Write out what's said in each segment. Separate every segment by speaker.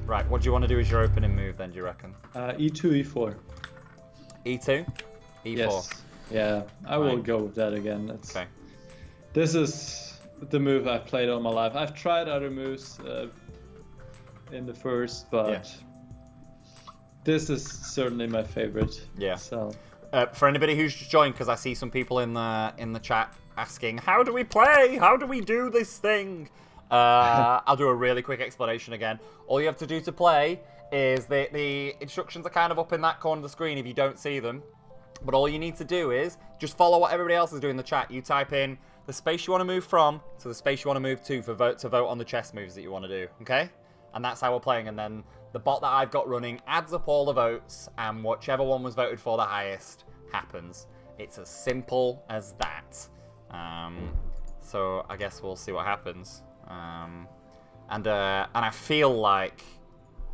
Speaker 1: Right, what do you want to do as your opening move then, do you reckon?
Speaker 2: E2, E4.
Speaker 1: E2? E4?
Speaker 2: Yes. Yeah, I will go with that again.
Speaker 1: Okay.
Speaker 2: This is the move I've played all my life. I've tried other moves in the first, but this is certainly my favorite.
Speaker 1: Yeah.
Speaker 2: So.
Speaker 1: For anybody who's just joined, because I see some people in the chat asking, how do we play? How do we do this thing? I'll do a really quick explanation again. All you have to do to play is the instructions are kind of up in that corner of the screen if you don't see them. But all you need to do is just follow what everybody else is doing in the chat. You type in the space you want to move from to the space you want to move to vote on the chess moves that you want to do. Okay? And that's how we're playing. And then the bot that I've got running adds up all the votes, and whichever one was voted for the highest happens. It's as simple as that. So I guess we'll see what happens. And I feel like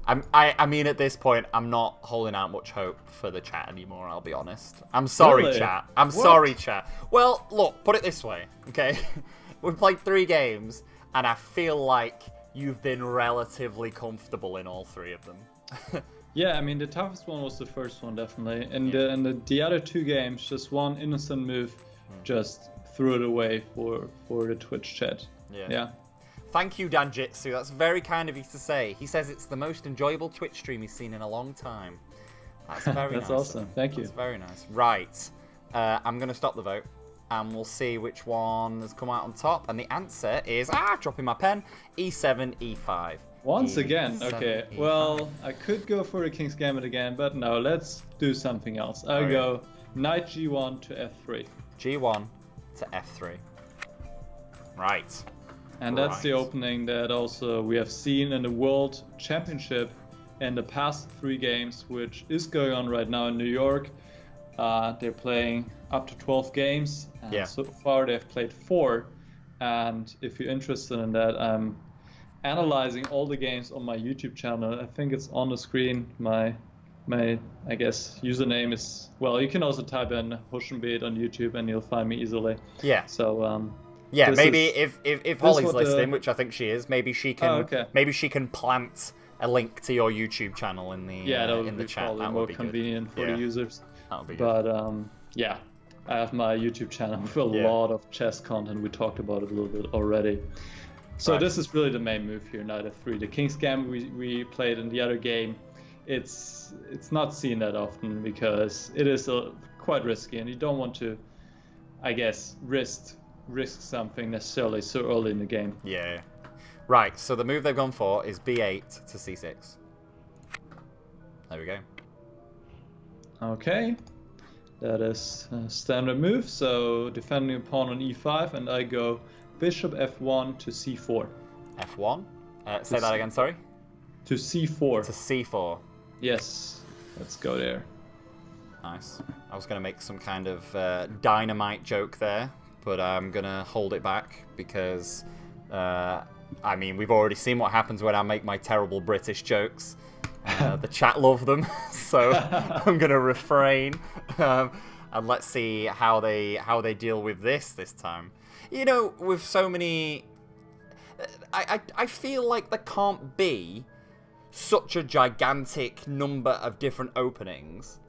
Speaker 1: I mean at this point I'm not holding out much hope for the chat anymore. I'll be honest. I'm sorry,
Speaker 2: really?
Speaker 1: chat. I'm sorry, chat. Well, look, put it this way, okay? We've played 3 games, and I feel like you've been relatively comfortable in all 3 of them.
Speaker 2: Yeah, I mean the toughest one was the first one definitely, and the other 2 games, just one innocent move, just threw it away for the Twitch chat. Yeah.
Speaker 1: Thank you, Danjitsu. That's very kind of you to say. He says it's the most enjoyable Twitch stream he's seen in a long time. That's very nice.
Speaker 2: That's awesome. Thank you.
Speaker 1: That's very nice. Right. I'm going to stop the vote, and we'll see which one has come out on top. And the answer is, dropping my pen, E7, E5.
Speaker 2: Once
Speaker 1: E7,
Speaker 2: again, okay.
Speaker 1: E5.
Speaker 2: Well, I could go for the King's Gambit again, but no, let's do something else. I'll go Knight G1 to F3.
Speaker 1: G1 to F3. Right.
Speaker 2: And that's the opening that also we have seen in the World Championship in the past 3 games, which is going on right now in New York. They're playing up to 12 games, and so far they've played 4. And if you're interested in that, I'm analyzing all the games on my YouTube channel. I think it's on the screen. My I guess username is, well, you can also type in Huschenbeth on YouTube and you'll find me easily. Yeah. So
Speaker 1: yeah, maybe if Holly's listening, which I think she is, maybe she can maybe she can plant a link to your YouTube channel in the in the chat. That would be
Speaker 2: convenient for the users.
Speaker 1: That would be
Speaker 2: good.
Speaker 1: But
Speaker 2: yeah, I have my YouTube channel with a lot of chess content. We talked about it a little bit already. So this is really the main move here, Knight F3. The King's Gambit we played in the other game, it's not seen that often because it is quite risky, and you don't want to, I guess, risk something necessarily so early in the game.
Speaker 1: Yeah. Right, so the move they've gone for is B8 to C6. There we go.
Speaker 2: Okay. That is a standard move, so defending a pawn on E5, and I go Bishop F1 to C4.
Speaker 1: F1? Say that again, sorry?
Speaker 2: To C4.
Speaker 1: To C4.
Speaker 2: Yes. Let's go there.
Speaker 1: Nice. I was going to make some kind of dynamite joke there, but I'm going to hold it back because, I mean, we've already seen what happens when I make my terrible British jokes. The chat love them, so I'm going to refrain. And let's see how they deal with this time. You know, with so many... I feel like there can't be such a gigantic number of different openings.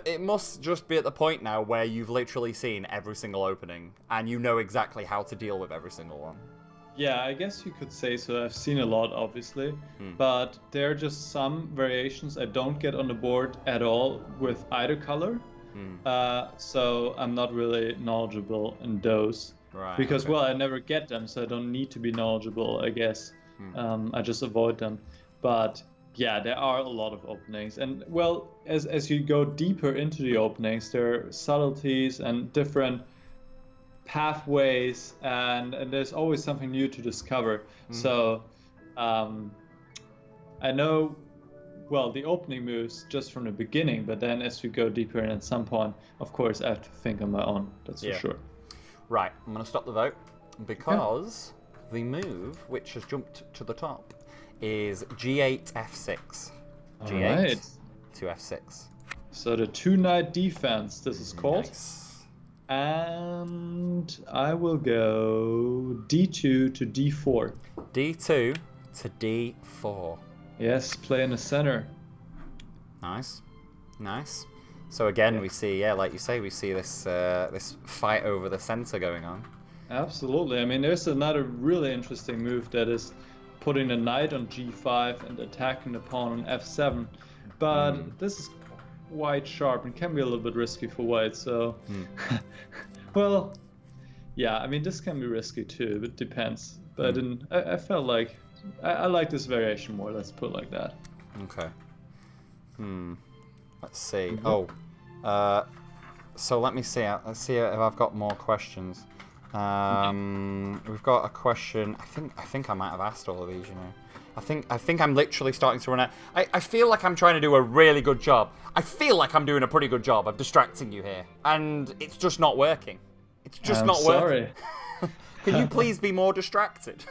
Speaker 1: It must just be at the point now where you've literally seen every single opening and you know exactly how to deal with every single one.
Speaker 2: Yeah, I guess you could say so. I've seen a lot, obviously, but there are just some variations I don't get on the board at all with either color. So I'm not really knowledgeable in those.
Speaker 1: Right,
Speaker 2: because, well, I never get them, so I don't need to be knowledgeable, I guess. I just avoid them. But yeah, there are a lot of openings. And, well, as you go deeper into the openings, there are subtleties and different pathways, and there's always something new to discover. So I know, well, the opening moves just from the beginning, but then as you go deeper in at some point, of course, I have to think on my own. That's for sure. Right,
Speaker 1: I'm going to stop the vote because the move, which has jumped to the top, is G8, F6. G8 to F6.
Speaker 2: So the 2-knight defense, this is called.
Speaker 1: Nice.
Speaker 2: And I will go D2 to D4.
Speaker 1: D2 to D4.
Speaker 2: Yes, play in the center.
Speaker 1: Nice, nice. So again, we see, yeah, like you say, we see this this fight over the center going on.
Speaker 2: Absolutely. I mean, there's another really interesting move that is putting the knight on g5 and attacking the pawn on f7. But this is quite sharp and can be a little bit risky for white. So, well, yeah. I mean, this can be risky too. It depends. But I felt like I like this variation more. Let's put it like that.
Speaker 1: Okay. Let's see. So let me see. Let's see if I've got more questions. We've got a question. I think I might have asked all of these. You know, I think I'm literally starting to run out. I feel like I'm trying to do a really good job. I feel like I'm doing a pretty good job of distracting you here, and it's just not working. It's just not working. Can you please be more distracted?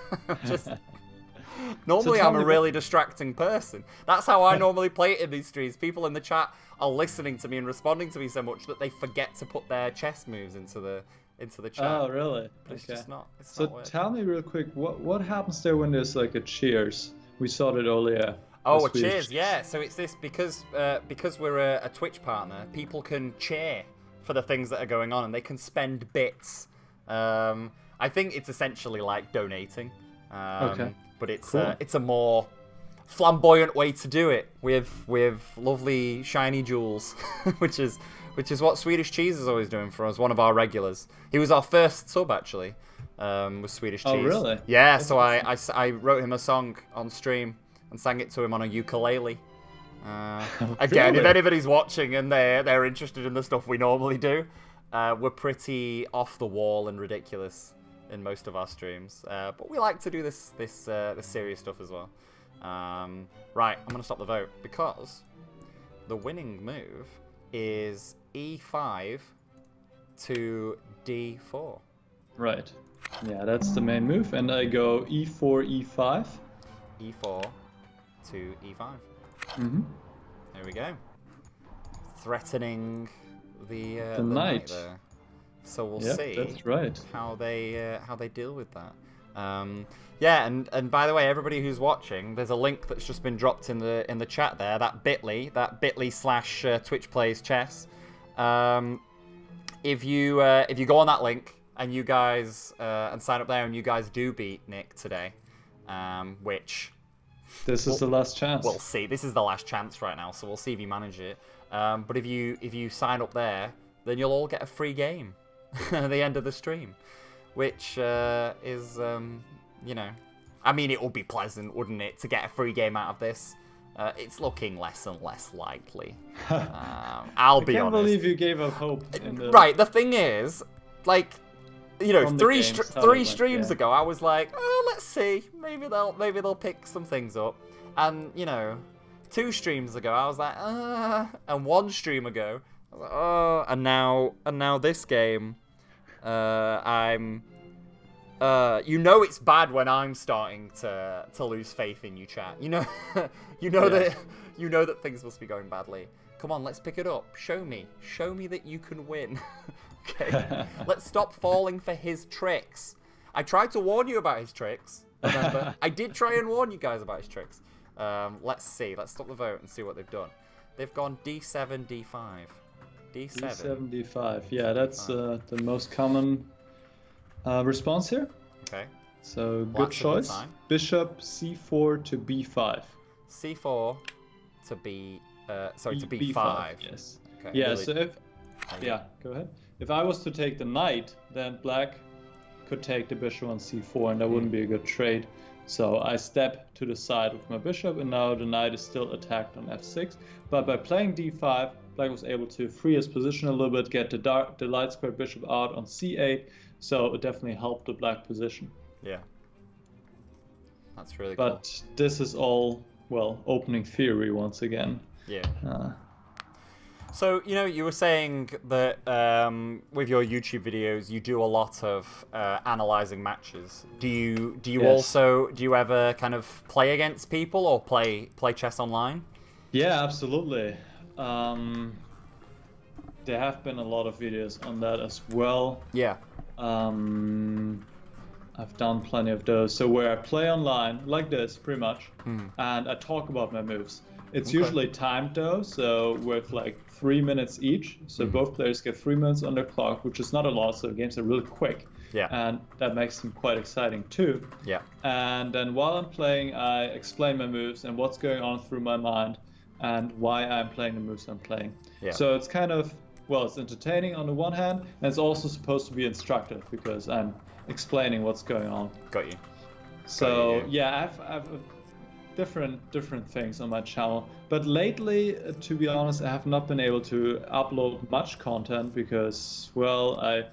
Speaker 1: Normally, I'm a really distracting person. That's how I normally play it in these streams. People in the chat are listening to me and responding to me so much that they forget to put their chess moves into the chat.
Speaker 2: Oh, really?
Speaker 1: But it's just not. It's
Speaker 2: so
Speaker 1: not
Speaker 2: tell me real quick, what happens there when there's like a cheers? We saw it earlier.
Speaker 1: Oh, a cheers, yeah. So it's this because we're a Twitch partner. People can cheer for the things that are going on, and they can spend bits. I think it's essentially like donating.
Speaker 2: Okay.
Speaker 1: But it's cool. It's a more flamboyant way to do it with lovely shiny jewels, which is what Swedish Cheese is always doing for us. One of our regulars. He was our first sub actually, with Swedish Cheese.
Speaker 2: Oh really?
Speaker 1: Yeah. So I wrote him a song on stream and sang it to him on a ukulele. Again, if anybody's watching and they're interested in the stuff we normally do, we're pretty off the wall and ridiculous in most of our streams, but we like to do this serious stuff as well. Right, I'm gonna stop the vote because the winning move is e5 to d4.
Speaker 2: Right. Yeah, that's the main move, and I go e4, e5.
Speaker 1: e4 to e5. There we go. Threatening the knight there. So we'll see.
Speaker 2: That's right.
Speaker 1: How they deal with that. Yeah, and by the way, everybody who's watching, there's a link that's just been dropped in the chat there. That bit.ly / Twitch Plays Chess. If you go on that link and you guys and sign up there and you guys do beat Nick today, which
Speaker 2: this is the last chance.
Speaker 1: We'll see. This is the last chance right now, so we'll see if you manage it. But if you sign up there, then you'll all get a free game at the end of the stream, which is, you know, I mean, it would be pleasant, wouldn't it, to get a free game out of this? It's looking less and less likely. I'll be honest. I
Speaker 2: can't believe you gave up hope.
Speaker 1: Right, the thing is, like, you know, three streams ago, I was like, oh, let's see, maybe they'll pick some things up, and you know, 2 streams ago, I was like, and 1 stream ago, I was like, oh, and now this game, I'm, you know, it's bad when I'm starting to lose faith in you, chat. You know, you know that things must be going badly. Come on, let's pick it up. Show me that you can win. Okay, let's stop falling for his tricks. I tried to warn you about his tricks. Remember, I did try and warn you guys about his tricks. Let's see. Let's stop the vote and see what they've done. They've gone d7, d5.
Speaker 2: D7, D5. Yeah, that's the most common response here.
Speaker 1: Okay.
Speaker 2: So good choice. Bishop C4 to B5.
Speaker 1: C4 to B. Sorry, to B5.
Speaker 2: B5. Yes. Okay. Yeah. Really? So go ahead. If I was to take the knight, then black could take the bishop on C4, and that wouldn't be a good trade. So I step to the side with my bishop, and now the knight is still attacked on F6. But by playing D5, black was able to free his position a little bit, get the light square bishop out on C8. So it definitely helped the black position.
Speaker 1: Yeah. That's really cool.
Speaker 2: But this is all, well, opening theory once again.
Speaker 1: Yeah. So, you know, you were saying that with your YouTube videos, you do a lot of analyzing matches. Do you also, do you ever kind of play against people or play chess online?
Speaker 2: Yeah, absolutely. There have been a lot of videos on that as well.
Speaker 1: Yeah.
Speaker 2: I've done plenty of those. So where I play online like this, pretty much, and I talk about my moves. It's usually timed though, so with like 3 minutes each. So both players get 3 minutes on their clock, which is not a lot. So games are really quick.
Speaker 1: Yeah.
Speaker 2: And that makes them quite exciting too.
Speaker 1: Yeah.
Speaker 2: And then while I'm playing, I explain my moves and what's going on through my mind and why I'm playing the moves I'm playing. Yeah. So it's kind of, well, it's entertaining on the one hand, and it's also supposed to be instructive because I'm explaining what's going on.
Speaker 1: Got you.
Speaker 2: So yeah, I've different things on my channel, but lately, to be honest, I have not been able to upload much content because, well, I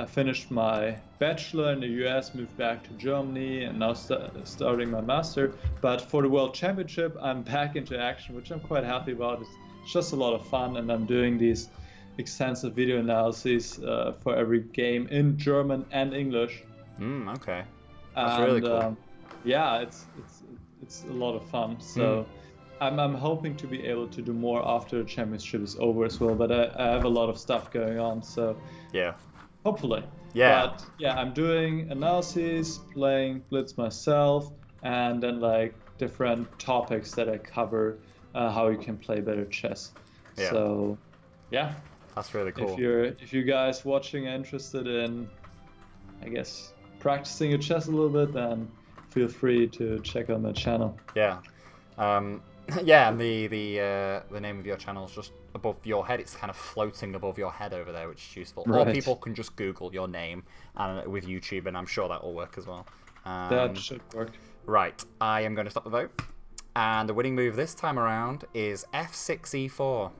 Speaker 2: finished my bachelor in the US, moved back to Germany, and now starting my master. But for the World Championship, I'm back into action, which I'm quite happy about. It's just a lot of fun, and I'm doing these extensive video analyses for every game in German and English.
Speaker 1: Okay, that's really cool.
Speaker 2: Yeah, it's a lot of fun. So I'm hoping to be able to do more after the championship is over as well. But I have a lot of stuff going on, so
Speaker 1: yeah.
Speaker 2: Hopefully.
Speaker 1: Yeah.
Speaker 2: But yeah, I'm doing analyses, playing Blitz myself, and then like different topics that I cover, how you can play better chess. Yeah. So, yeah.
Speaker 1: That's really cool.
Speaker 2: If you guys watching are interested in, I guess, practicing your chess a little bit, then feel free to check out my channel.
Speaker 1: Yeah. Yeah, and the name of your channel is just above your head. It's kind of floating above your head over there, which is useful. Right. Or people can just Google your name and with YouTube, and I'm sure that will work as well.
Speaker 2: That should work.
Speaker 1: Right, I am going to stop the vote. And the winning move this time around is f6 e4.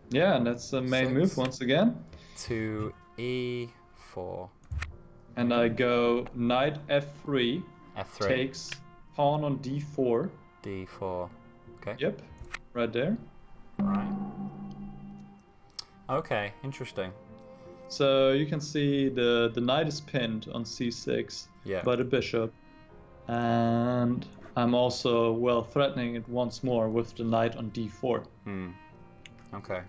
Speaker 2: Yeah, and that's the main move once again.
Speaker 1: To e4.
Speaker 2: And I go knight f3.
Speaker 1: f3.
Speaker 2: Takes pawn on d4.
Speaker 1: d4. Okay.
Speaker 2: Yep, right there.
Speaker 1: Right. Okay, interesting.
Speaker 2: So you can see the knight is pinned on c6 by the bishop. And I'm also, well, threatening it once more with the knight on d4.
Speaker 1: Okay.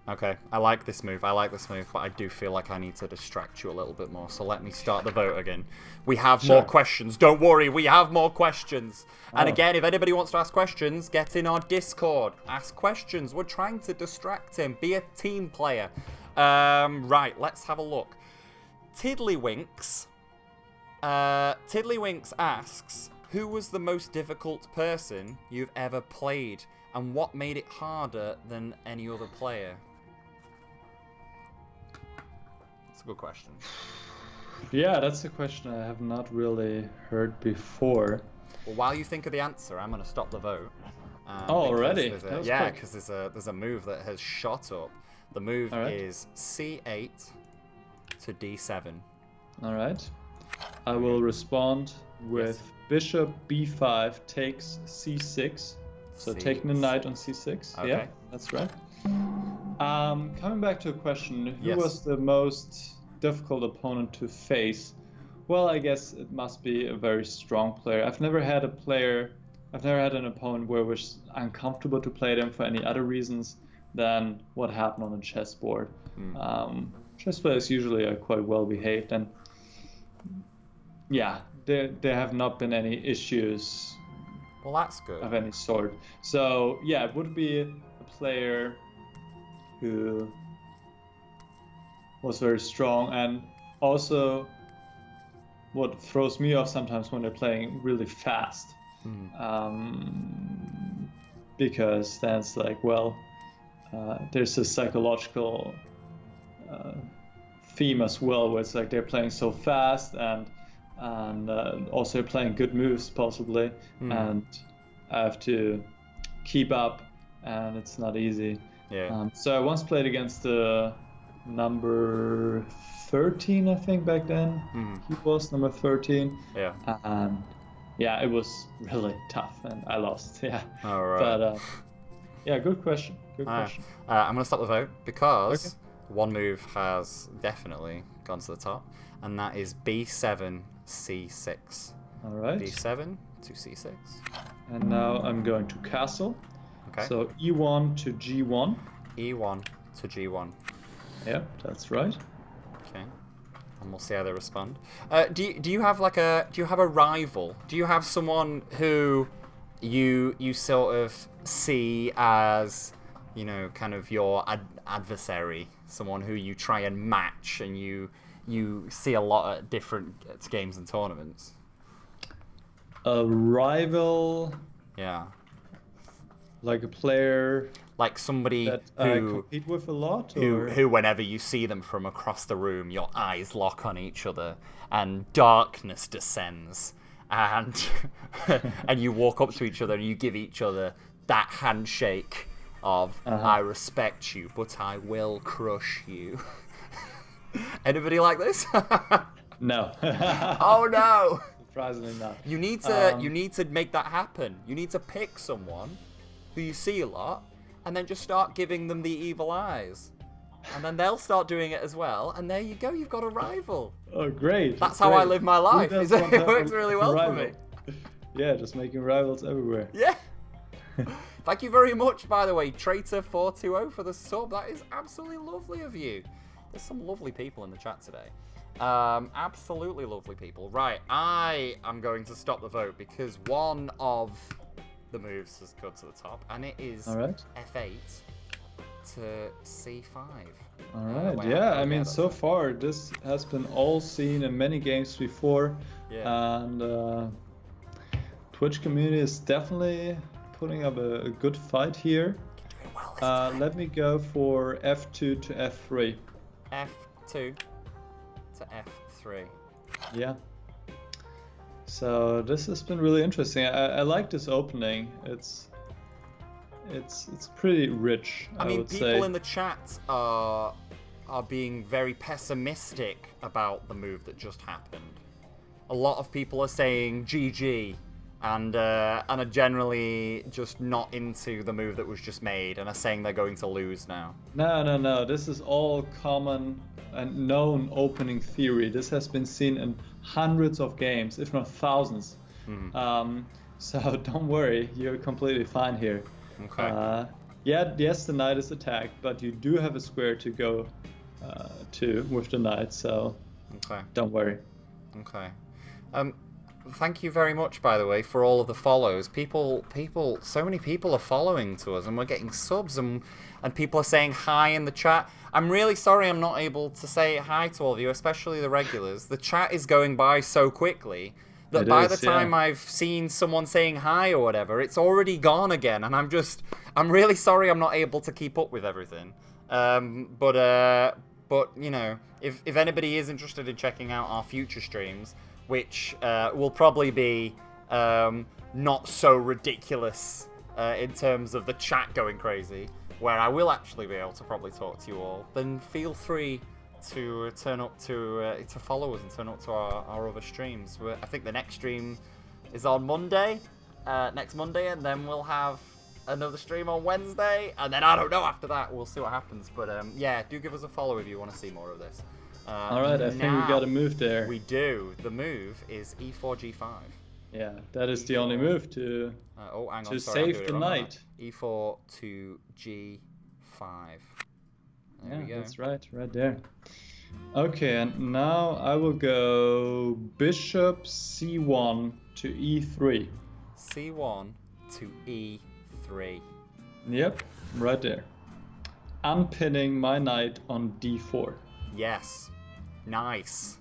Speaker 1: Okay, I like this move, but I do feel like I need to distract you a little bit more, so let me start the vote again. We have more questions, don't worry, we have more questions. And again, if anybody wants to ask questions, get in our Discord, ask questions, we're trying to distract him, be a team player. Right, let's have a look. Tiddlywinks asks, who was the most difficult person you've ever played, and what made it harder than any other player? That's a good question.
Speaker 2: Yeah, that's a question I have not really heard before.
Speaker 1: Well, while you think of the answer, I'm going to stop the vote.
Speaker 2: Already?
Speaker 1: Yeah, because there's a move that has shot up. The move is c8 to d7.
Speaker 2: All right. I will respond with bishop b5 takes c6. So taking the knight on c6. Okay. Yeah, that's right. Coming back to a question, who was the most difficult opponent to face? Well, I guess it must be a very strong player. I've never had an opponent where it was uncomfortable to play them for any other reasons than what happened on the chessboard. Chess players usually are quite well behaved, and yeah, there have not been any issues.
Speaker 1: Well, that's good.
Speaker 2: Of any sort. So yeah, it would be a player who was very strong, and also what throws me off sometimes when they're playing really fast. Because then it's like, well, there's a psychological theme as well, where it's like they're playing so fast and also playing good moves possibly, and I have to keep up, and it's not easy. So I once played against the number 13, I think, back then. He was number 13. And yeah, it was really tough, and I lost.
Speaker 1: All right.
Speaker 2: But yeah, good question.
Speaker 1: I'm gonna stop the vote because one move has definitely gone to the top, and that is b7 c6.
Speaker 2: All right.
Speaker 1: b7 to c6.
Speaker 2: And now I'm going to castle.
Speaker 1: Okay.
Speaker 2: So e1 to g1.
Speaker 1: e1 to g1.
Speaker 2: Yep, that's right.
Speaker 1: Okay. and we'll see how they respond. Do you have a rival? Do you have someone who you sort of see as, you know, kind of your adversary, someone who you try and match, and you see a lot at different games and tournaments?
Speaker 2: A rival.
Speaker 1: Yeah.
Speaker 2: Like a player.
Speaker 1: Like somebody
Speaker 2: that
Speaker 1: who
Speaker 2: compete with a lot,
Speaker 1: who whenever you see them from across the room, your eyes lock on each other, and darkness descends, and and you walk up to each other and you give each other that handshake of I respect you, but I will crush you. Anybody like this?
Speaker 2: No.
Speaker 1: Oh no!
Speaker 2: Surprisingly not.
Speaker 1: You need to make that happen. You need to pick someone who you see a lot, and then just start giving them the evil eyes. And then they'll start doing it as well, and there you go, you've got a rival.
Speaker 2: Oh, great.
Speaker 1: That's how I live my life. It works really well for me.
Speaker 2: Yeah, just making rivals everywhere.
Speaker 1: Yeah. Thank you very much, by the way, Traitor420 for the sub. That is absolutely lovely of you. There's some lovely people in the chat today. Absolutely lovely people. Right, I am going to stop the vote because one of the moves has got to the top, and it is F8 to C5.
Speaker 2: All right, yeah, I mean, so far this has been all seen in many games before, and Twitch community is definitely putting up a good fight here. Let me go for F2 to F3.
Speaker 1: F2 to F3.
Speaker 2: Yeah. So this has been really interesting. I like this opening. It's pretty rich. I
Speaker 1: mean,
Speaker 2: would
Speaker 1: people
Speaker 2: say.
Speaker 1: in the chat are being very pessimistic about the move that just happened. A lot of people are saying GG, and are generally just not into the move that was just made, and are saying they're going to lose now.
Speaker 2: No. This is all common and known opening theory. This has been seen in hundreds of games, if not thousands. So don't worry, you're completely fine here.
Speaker 1: Okay.
Speaker 2: Yes, the knight is attacked, but you do have a square to go to with the knight, so don't worry.
Speaker 1: Okay. Thank you very much, by the way, for all of the follows. So many people are following to us, and we're getting subs, and people are saying hi in the chat. I'm really sorry I'm not able to say hi to all of you, especially the regulars. The chat is going by so quickly that by the time I've seen someone saying hi or whatever, it's already gone again, and I'm really sorry I'm not able to keep up with everything. But you know, if anybody is interested in checking out our future streams, which will probably be not so ridiculous in terms of the chat going crazy, where I will actually be able to probably talk to you all, then feel free to turn up to follow us and turn up to our other streams. I think the next stream is on Monday, next Monday, and then we'll have another stream on Wednesday, and then I don't know after that. We'll see what happens. But yeah, do give us a follow if you want to see more of this.
Speaker 2: All right, I think we got a move there.
Speaker 1: We do. The move is E4 G5.
Speaker 2: Yeah, that is the only move to save the knight.
Speaker 1: E4 to G5. There we go.
Speaker 2: That's right there. Okay, and now I will go bishop C1 to E3.
Speaker 1: C1 to E3.
Speaker 2: Yep, right there. Unpinning my knight on D4.
Speaker 1: Yes. Nice.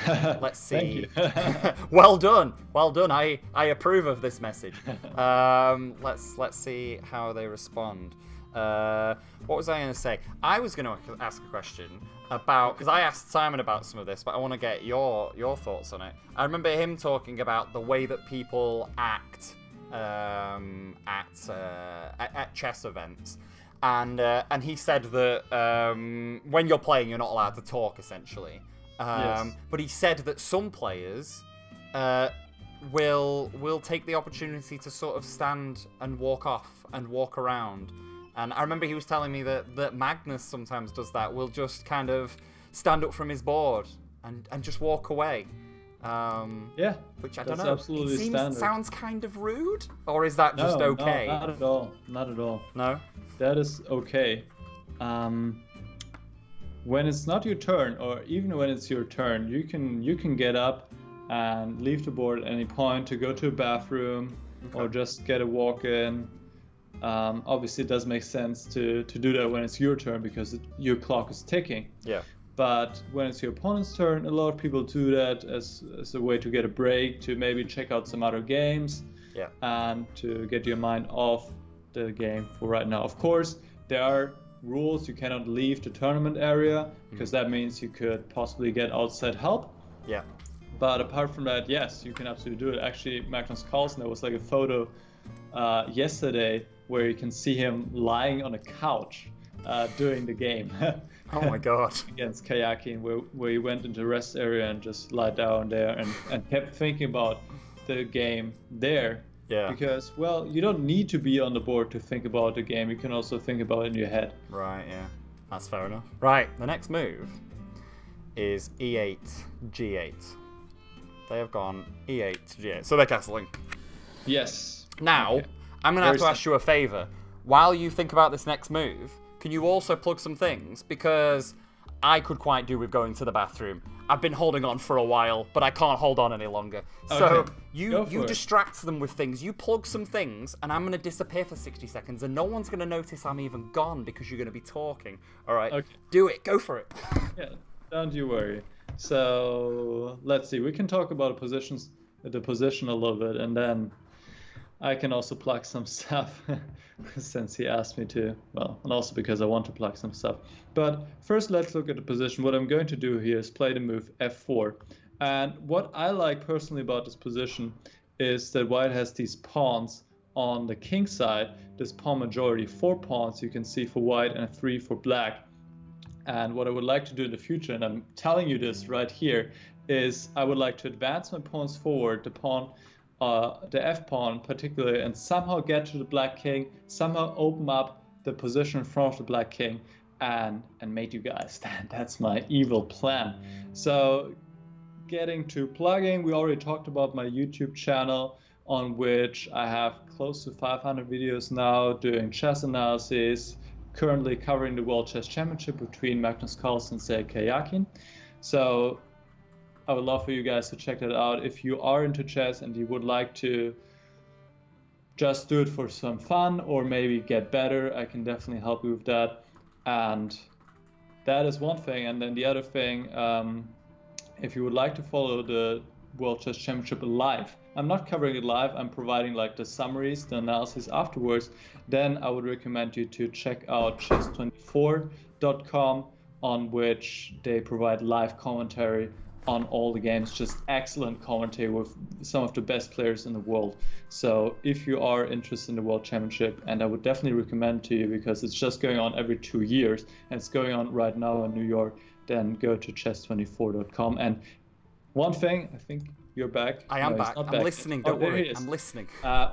Speaker 1: Let's see.
Speaker 2: Thank you.
Speaker 1: Well done. I approve of this message. Let's see how they respond. What was I going to say? I was going to ask a question about, because I asked Simon about some of this, but I want to get your thoughts on it. I remember him talking about the way that people act at chess events. And he said that when you're playing, you're not allowed to talk, essentially.
Speaker 2: Yes.
Speaker 1: But he said that some players will take the opportunity to sort of stand and walk off and walk around. And I remember he was telling me that Magnus sometimes does that. Will just kind of stand up from his board and just walk away.
Speaker 2: Yeah,
Speaker 1: which I don't know.
Speaker 2: That's absolutely standard.
Speaker 1: Sounds kind of rude, or is that just okay?
Speaker 2: No, not at all. Not at all.
Speaker 1: No?
Speaker 2: That is okay. when it's not your turn, or even when it's your turn, you can get up and leave the board at any point to go to a bathroom or just get a walk in. Obviously, it does make sense to do that when it's your turn because your clock is ticking.
Speaker 1: Yeah.
Speaker 2: But when it's your opponent's turn, a lot of people do that as a way to get a break, to maybe check out some other games, and to get your mind off the game for right now. Of course, there are rules. You cannot leave the tournament area because that means you could possibly get outside help.
Speaker 1: Yeah.
Speaker 2: But apart from that, yes, you can absolutely do it. Actually, Magnus Carlsen, there was like a photo yesterday where you can see him lying on a couch during the game.
Speaker 1: Oh my god.
Speaker 2: Against Kayakin, where he went into the rest area and just lied down there and kept thinking about the game there.
Speaker 1: Yeah.
Speaker 2: Because, well, you don't need to be on the board to think about the game. You can also think about it in your head.
Speaker 1: Right, yeah. That's fair enough. Right, the next move is E8, G8. They have gone E8 to G8. So they're castling.
Speaker 2: Yes.
Speaker 1: Now, I'm going to have to ask you a favour. While you think about this next move, can you also plug some things? Because I could quite do with going to the bathroom. I've been holding on for a while, but I can't hold on any longer. So you distract them with things. You plug some things, and I'm going to disappear for 60 seconds, and no one's going to notice I'm even gone because you're going to be talking. All right, do it. Go for it.
Speaker 2: Yeah, don't you worry. So let's see. We can talk about the position a little bit, and then I can also plug some stuff since he asked me to. Well, and also because I want to plug some stuff. But first, let's look at the position. What I'm going to do here is play the move f4. And what I like personally about this position is that white has these pawns on the king side. This pawn majority, 4 pawns you can see for white and 3 for black. And what I would like to do in the future, and I'm telling you this right here, is I would like to advance my pawns forward, the f pawn particularly, and somehow get to the black king, somehow open up the position in front of the black king, and mate you guys stand. That's my evil plan. So getting to plugging, we already talked about my YouTube channel, on which I have close to 500 videos now doing chess analysis, currently covering the World Chess Championship between Magnus Carlsen and Sergei Kayakin. So I would love for you guys to check that out. If you are into chess and you would like to just do it for some fun or maybe get better, I can definitely help you with that. And that is one thing. And then the other thing, if you would like to follow the World Chess Championship live, I'm not covering it live, I'm providing like the summaries, the analysis afterwards, then I would recommend you to check out chess24.com, on which they provide live commentary on all the games, just excellent commentary with some of the best players in the world. So if you are interested in the World Championship, and I would definitely recommend to you because it's just going on every 2 years and it's going on right now in New York, then go to chess24.com. And one thing, I think you're back.
Speaker 1: I am back. I'm listening. Don't worry. I'm listening.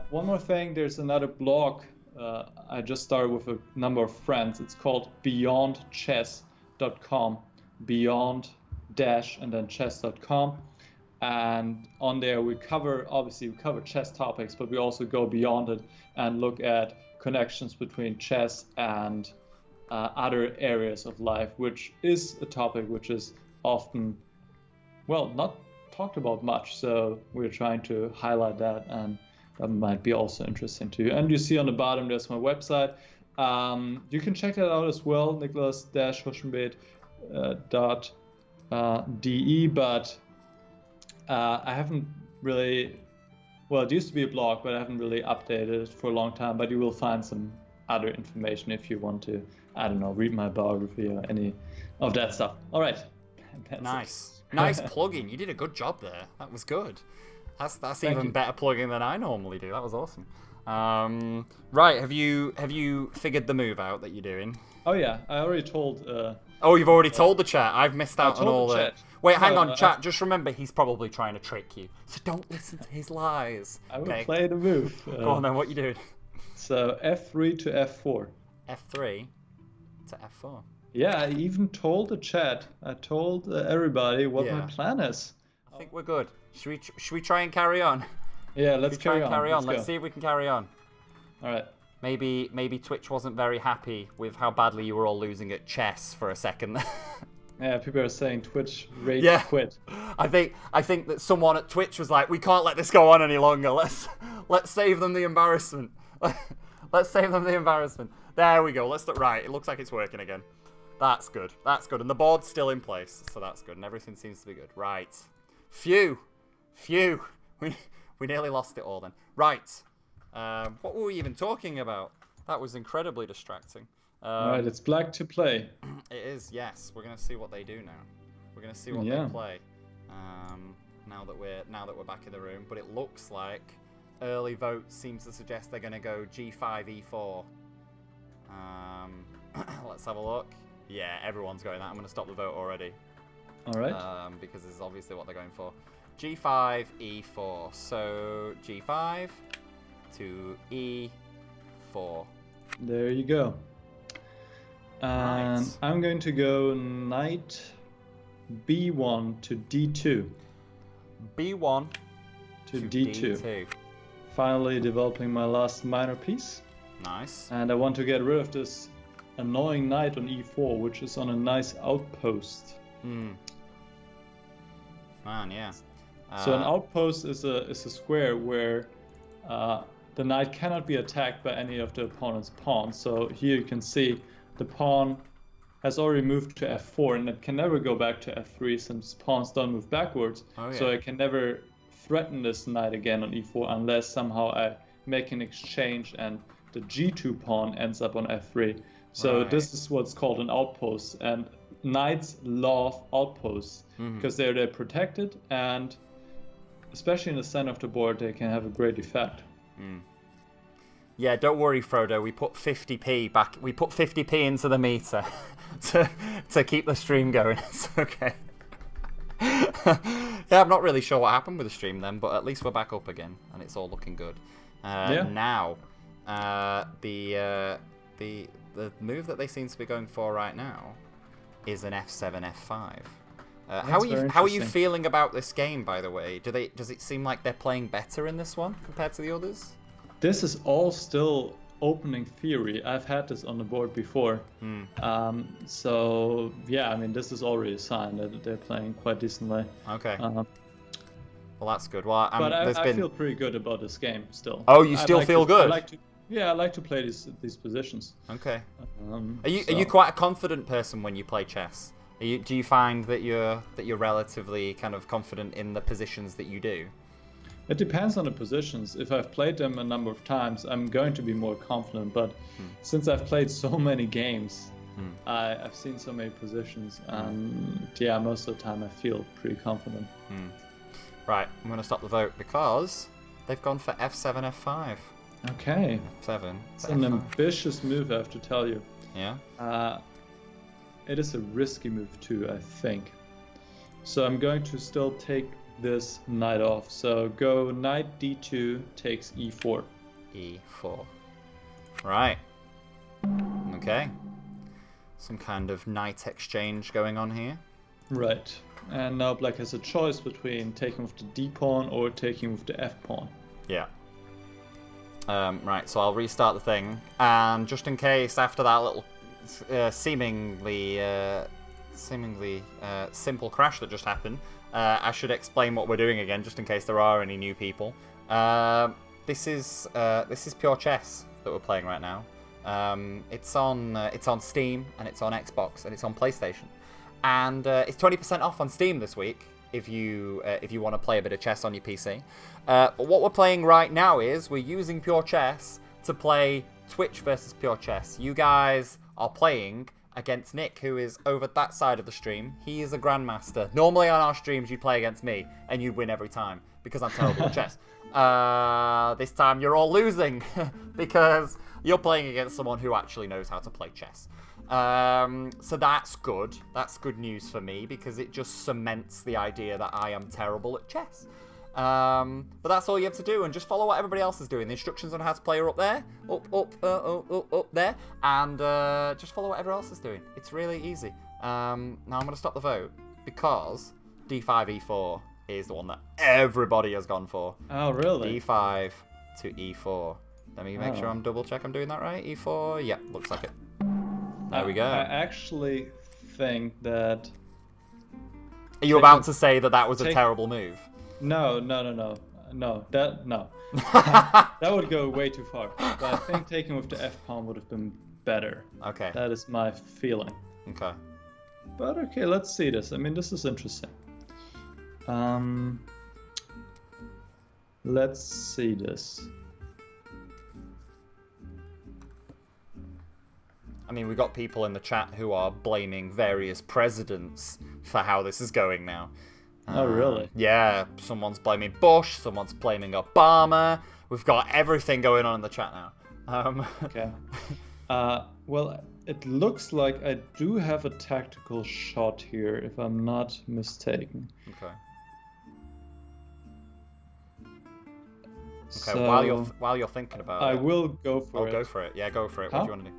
Speaker 2: One more thing, there's another blog I just started with a number of friends. It's called beyondchess.com. Beyond dash and then chess.com, and on there we cover chess topics, but we also go beyond it and look at connections between chess and other areas of life, which is a topic which is often, well, not talked about much, so we're trying to highlight that, and that might be also interesting to you. And you see on the bottom there's my website. You can check that out as well, Niklas-Huschenbeth.de, but I haven't really, well, it used to be a blog, but I haven't really updated it for a long time, but you will find some other information if you want to, I don't know, read my biography or any of that stuff. All right.
Speaker 1: Nice. Nice plugging. You did a good job there. That was good. That's even better plugging than I normally do. That was awesome. Right, have you figured the move out that you're doing?
Speaker 2: Oh yeah, I already told.
Speaker 1: Oh, you've already told the chat. I've missed out on all that. Wait, hang on, chat. Just remember, he's probably trying to trick you, so don't listen to his lies.
Speaker 2: I will play the move.
Speaker 1: Go on then. What you doing?
Speaker 2: So f3 to f4.
Speaker 1: F3 to f4.
Speaker 2: Yeah, I even told the chat. I told everybody what my plan is.
Speaker 1: I think we're good. Should we try and carry on?
Speaker 2: Yeah, let's carry on.
Speaker 1: Let's see if we can carry on.
Speaker 2: All right.
Speaker 1: maybe Twitch wasn't very happy with how badly you were all losing at chess for a second.
Speaker 2: Yeah, people are saying Twitch rage quit.
Speaker 1: I think that someone at Twitch was like, we can't let this go on any longer. Let's save them the embarrassment. Let's save them the embarrassment. There we go. Right. It looks like it's working again. That's good. That's good. And the board's still in place, so that's good. And everything seems to be good. Right. Phew. We nearly lost it all then. Right. What were we even talking about? That was incredibly distracting.
Speaker 2: Right, it's black to play.
Speaker 1: It is, yes. We're gonna see what they do now. We're gonna see what they play. Now that we're back in the room, but it looks like early vote seems to suggest they're gonna go G5 E4. Let's have a look. Yeah, everyone's going that. I'm gonna stop the vote already.
Speaker 2: All right.
Speaker 1: Because this is obviously what they're going for. G5 E4. So G5 to E4.
Speaker 2: There you go. And I'm going to go knight B1 to D2.
Speaker 1: B1
Speaker 2: to D2. Finally developing my last minor piece.
Speaker 1: Nice.
Speaker 2: And I want to get rid of this annoying knight on E4, which is on a nice outpost.
Speaker 1: Man, yeah.
Speaker 2: So an outpost is a square where the knight cannot be attacked by any of the opponent's pawns. So here you can see the pawn has already moved to F4 and it can never go back to F3 since pawns don't move backwards.
Speaker 1: Oh, yeah.
Speaker 2: So I can never threaten this knight again on E4 unless somehow I make an exchange and the G2 pawn ends up on F3. So this is what's called an outpost, and knights love outposts because they're protected, and especially in the center of the board they can have a great effect.
Speaker 1: Yeah, don't worry, Frodo. We put 50p back. We put 50p into the meter to keep the stream going. It's okay. Yeah, I'm not really sure what happened with the stream then, but at least we're back up again, and it's all looking good. Now, the move that they seem to be going for right now is an F7, F5. How are you feeling about this game, by the way? Does it seem like they're playing better in this one compared to the others?
Speaker 2: This is all still opening theory. I've had this on the board before. So yeah, I mean, this is already a sign that they're playing quite decently.
Speaker 1: Okay. Well, that's good. Well,
Speaker 2: I feel pretty good about this game still.
Speaker 1: Oh, you still feel good?
Speaker 2: I like to play these positions.
Speaker 1: Okay. Are you quite a confident person when you play chess? Do you find that you're relatively kind of confident in the positions that you do?
Speaker 2: It depends on the positions. If I've played them a number of times, I'm going to be more confident. But since I've played so many games, I've seen so many positions, and yeah, most of the time I feel pretty confident.
Speaker 1: Right, I'm going to stop the vote because they've gone for F7, F5.
Speaker 2: Okay.
Speaker 1: F7.
Speaker 2: It's an ambitious move, I have to tell you.
Speaker 1: Yeah.
Speaker 2: It is a risky move too, I think. So I'm going to still take this knight off. So go knight D2 takes E4.
Speaker 1: E4. Right. Okay. Some kind of knight exchange going on here.
Speaker 2: Right. And now black has a choice between taking with the D pawn or taking with the F pawn.
Speaker 1: Yeah. Right, so I'll restart the thing, and just in case after that little seemingly simple crash that just happened, I should explain what we're doing again, just in case there are any new people. This is Pure Chess that we're playing right now. It's on Steam, and it's on Xbox, and it's on PlayStation, and it's 20% off on Steam this week if you want to play a bit of chess on your PC. But what we're playing right now is we're using Pure Chess to play Twitch versus Pure Chess. You guys are playing against Nick, who is over that side of the stream. He is a Grandmaster. Normally on our streams you'd play against me and you'd win every time because I'm terrible at chess. This time you're all losing because you're playing against someone who actually knows how to play chess. So that's good. That's good news for me because it just cements the idea that I am terrible at chess. But that's all you have to do, and just follow what everybody else is doing. The instructions on how to play are up there, up there, and just follow what everyone else is doing. It's really easy. Now I'm going to stop the vote because D5 E4 is the one that everybody has gone for.
Speaker 2: Oh, really?
Speaker 1: D5 to E4. Let me make sure I'm double check I'm doing that right. E4. Yeah, looks like it. There we go.
Speaker 2: I actually think that.
Speaker 1: Are you about to say that that was a terrible move?
Speaker 2: No. No. That would go way too far. But I think taking with the F pawn would have been better.
Speaker 1: Okay.
Speaker 2: That is my feeling.
Speaker 1: Okay.
Speaker 2: But okay, let's see this. I mean, this is interesting. Let's see this.
Speaker 1: I mean, we've got people in the chat who are blaming various presidents for how this is going now.
Speaker 2: Oh, really?
Speaker 1: Yeah, someone's blaming Bush, someone's blaming Obama. We've got everything going on in the chat now.
Speaker 2: Okay. Well, it looks like I do have a tactical shot here, if I'm not mistaken.
Speaker 1: Okay.
Speaker 2: So
Speaker 1: Okay, while you're thinking about it,
Speaker 2: I will go for it.
Speaker 1: go for it. Yeah, go for it. What do you want to do?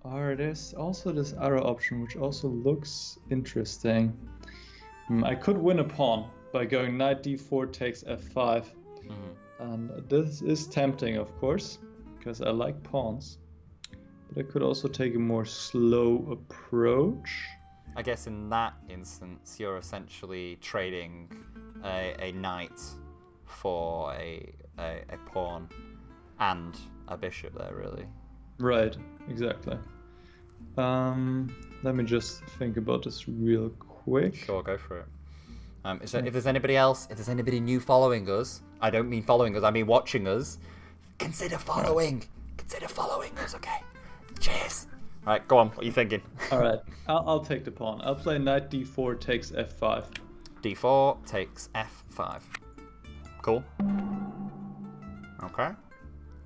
Speaker 2: Or there's also this other option, which also looks interesting. I could win a pawn by going knight d4 takes f5. And this is tempting, of course, because I like pawns. But I could also take a more slow approach.
Speaker 1: I guess in that instance, you're essentially trading a knight for a pawn and a bishop there, really.
Speaker 2: Right, exactly. Let me just think about this real quick.
Speaker 1: Sure, go for it. If there's anybody else, if there's anybody new following us, I don't mean following us, I mean watching us, consider following. Consider following us, okay? Cheers. All right, go on. What are you thinking?
Speaker 2: All right, I'll take the pawn. I'll play knight d4 takes f5.
Speaker 1: d4 takes f5. Cool. Okay.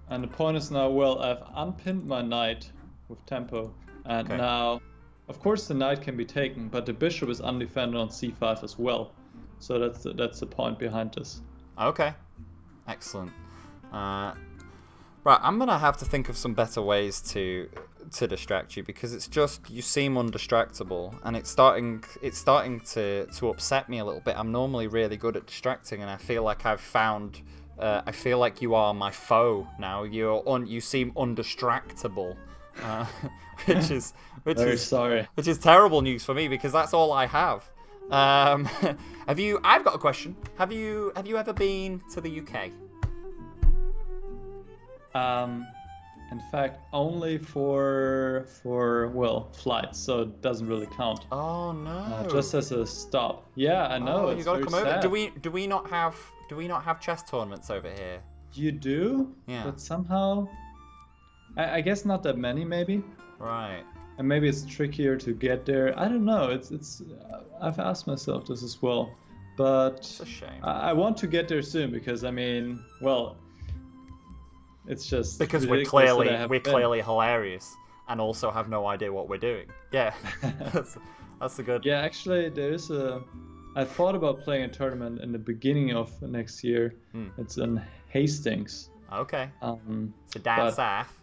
Speaker 2: And the point is now, well, I've unpinned my knight with tempo. And now, of course, the knight can be taken, but the bishop is undefended on c5 as well. So that's the point behind this.
Speaker 1: Okay. Excellent. Right, I'm gonna have to think of some better ways to distract you, because it's just you seem undistractable, and it's starting to upset me a little bit. I'm normally really good at distracting, and I feel like I've found. I feel like you are my foe now. You seem undistractable, which is
Speaker 2: sorry.
Speaker 1: Which is terrible news for me, because that's all I have. I've got a question. Have you ever been to the UK?
Speaker 2: In fact, only for flights, so it doesn't really count.
Speaker 1: Oh no!
Speaker 2: Just as a stop. Yeah, I know.
Speaker 1: You gotta come over. Do we not have chess tournaments over here?
Speaker 2: You do?
Speaker 1: Yeah.
Speaker 2: But somehow, I guess not that many, maybe.
Speaker 1: Right.
Speaker 2: And maybe it's trickier to get there. I don't know. It's. I've asked myself this as well, but
Speaker 1: it's a shame.
Speaker 2: I want to get there soon, because I mean, well. It's just
Speaker 1: because we're clearly hilarious and also have no idea what we're doing. Yeah, that's a good.
Speaker 2: Yeah, actually, I thought about playing a tournament in the beginning of next year. It's in Hastings.
Speaker 1: Okay. So down south.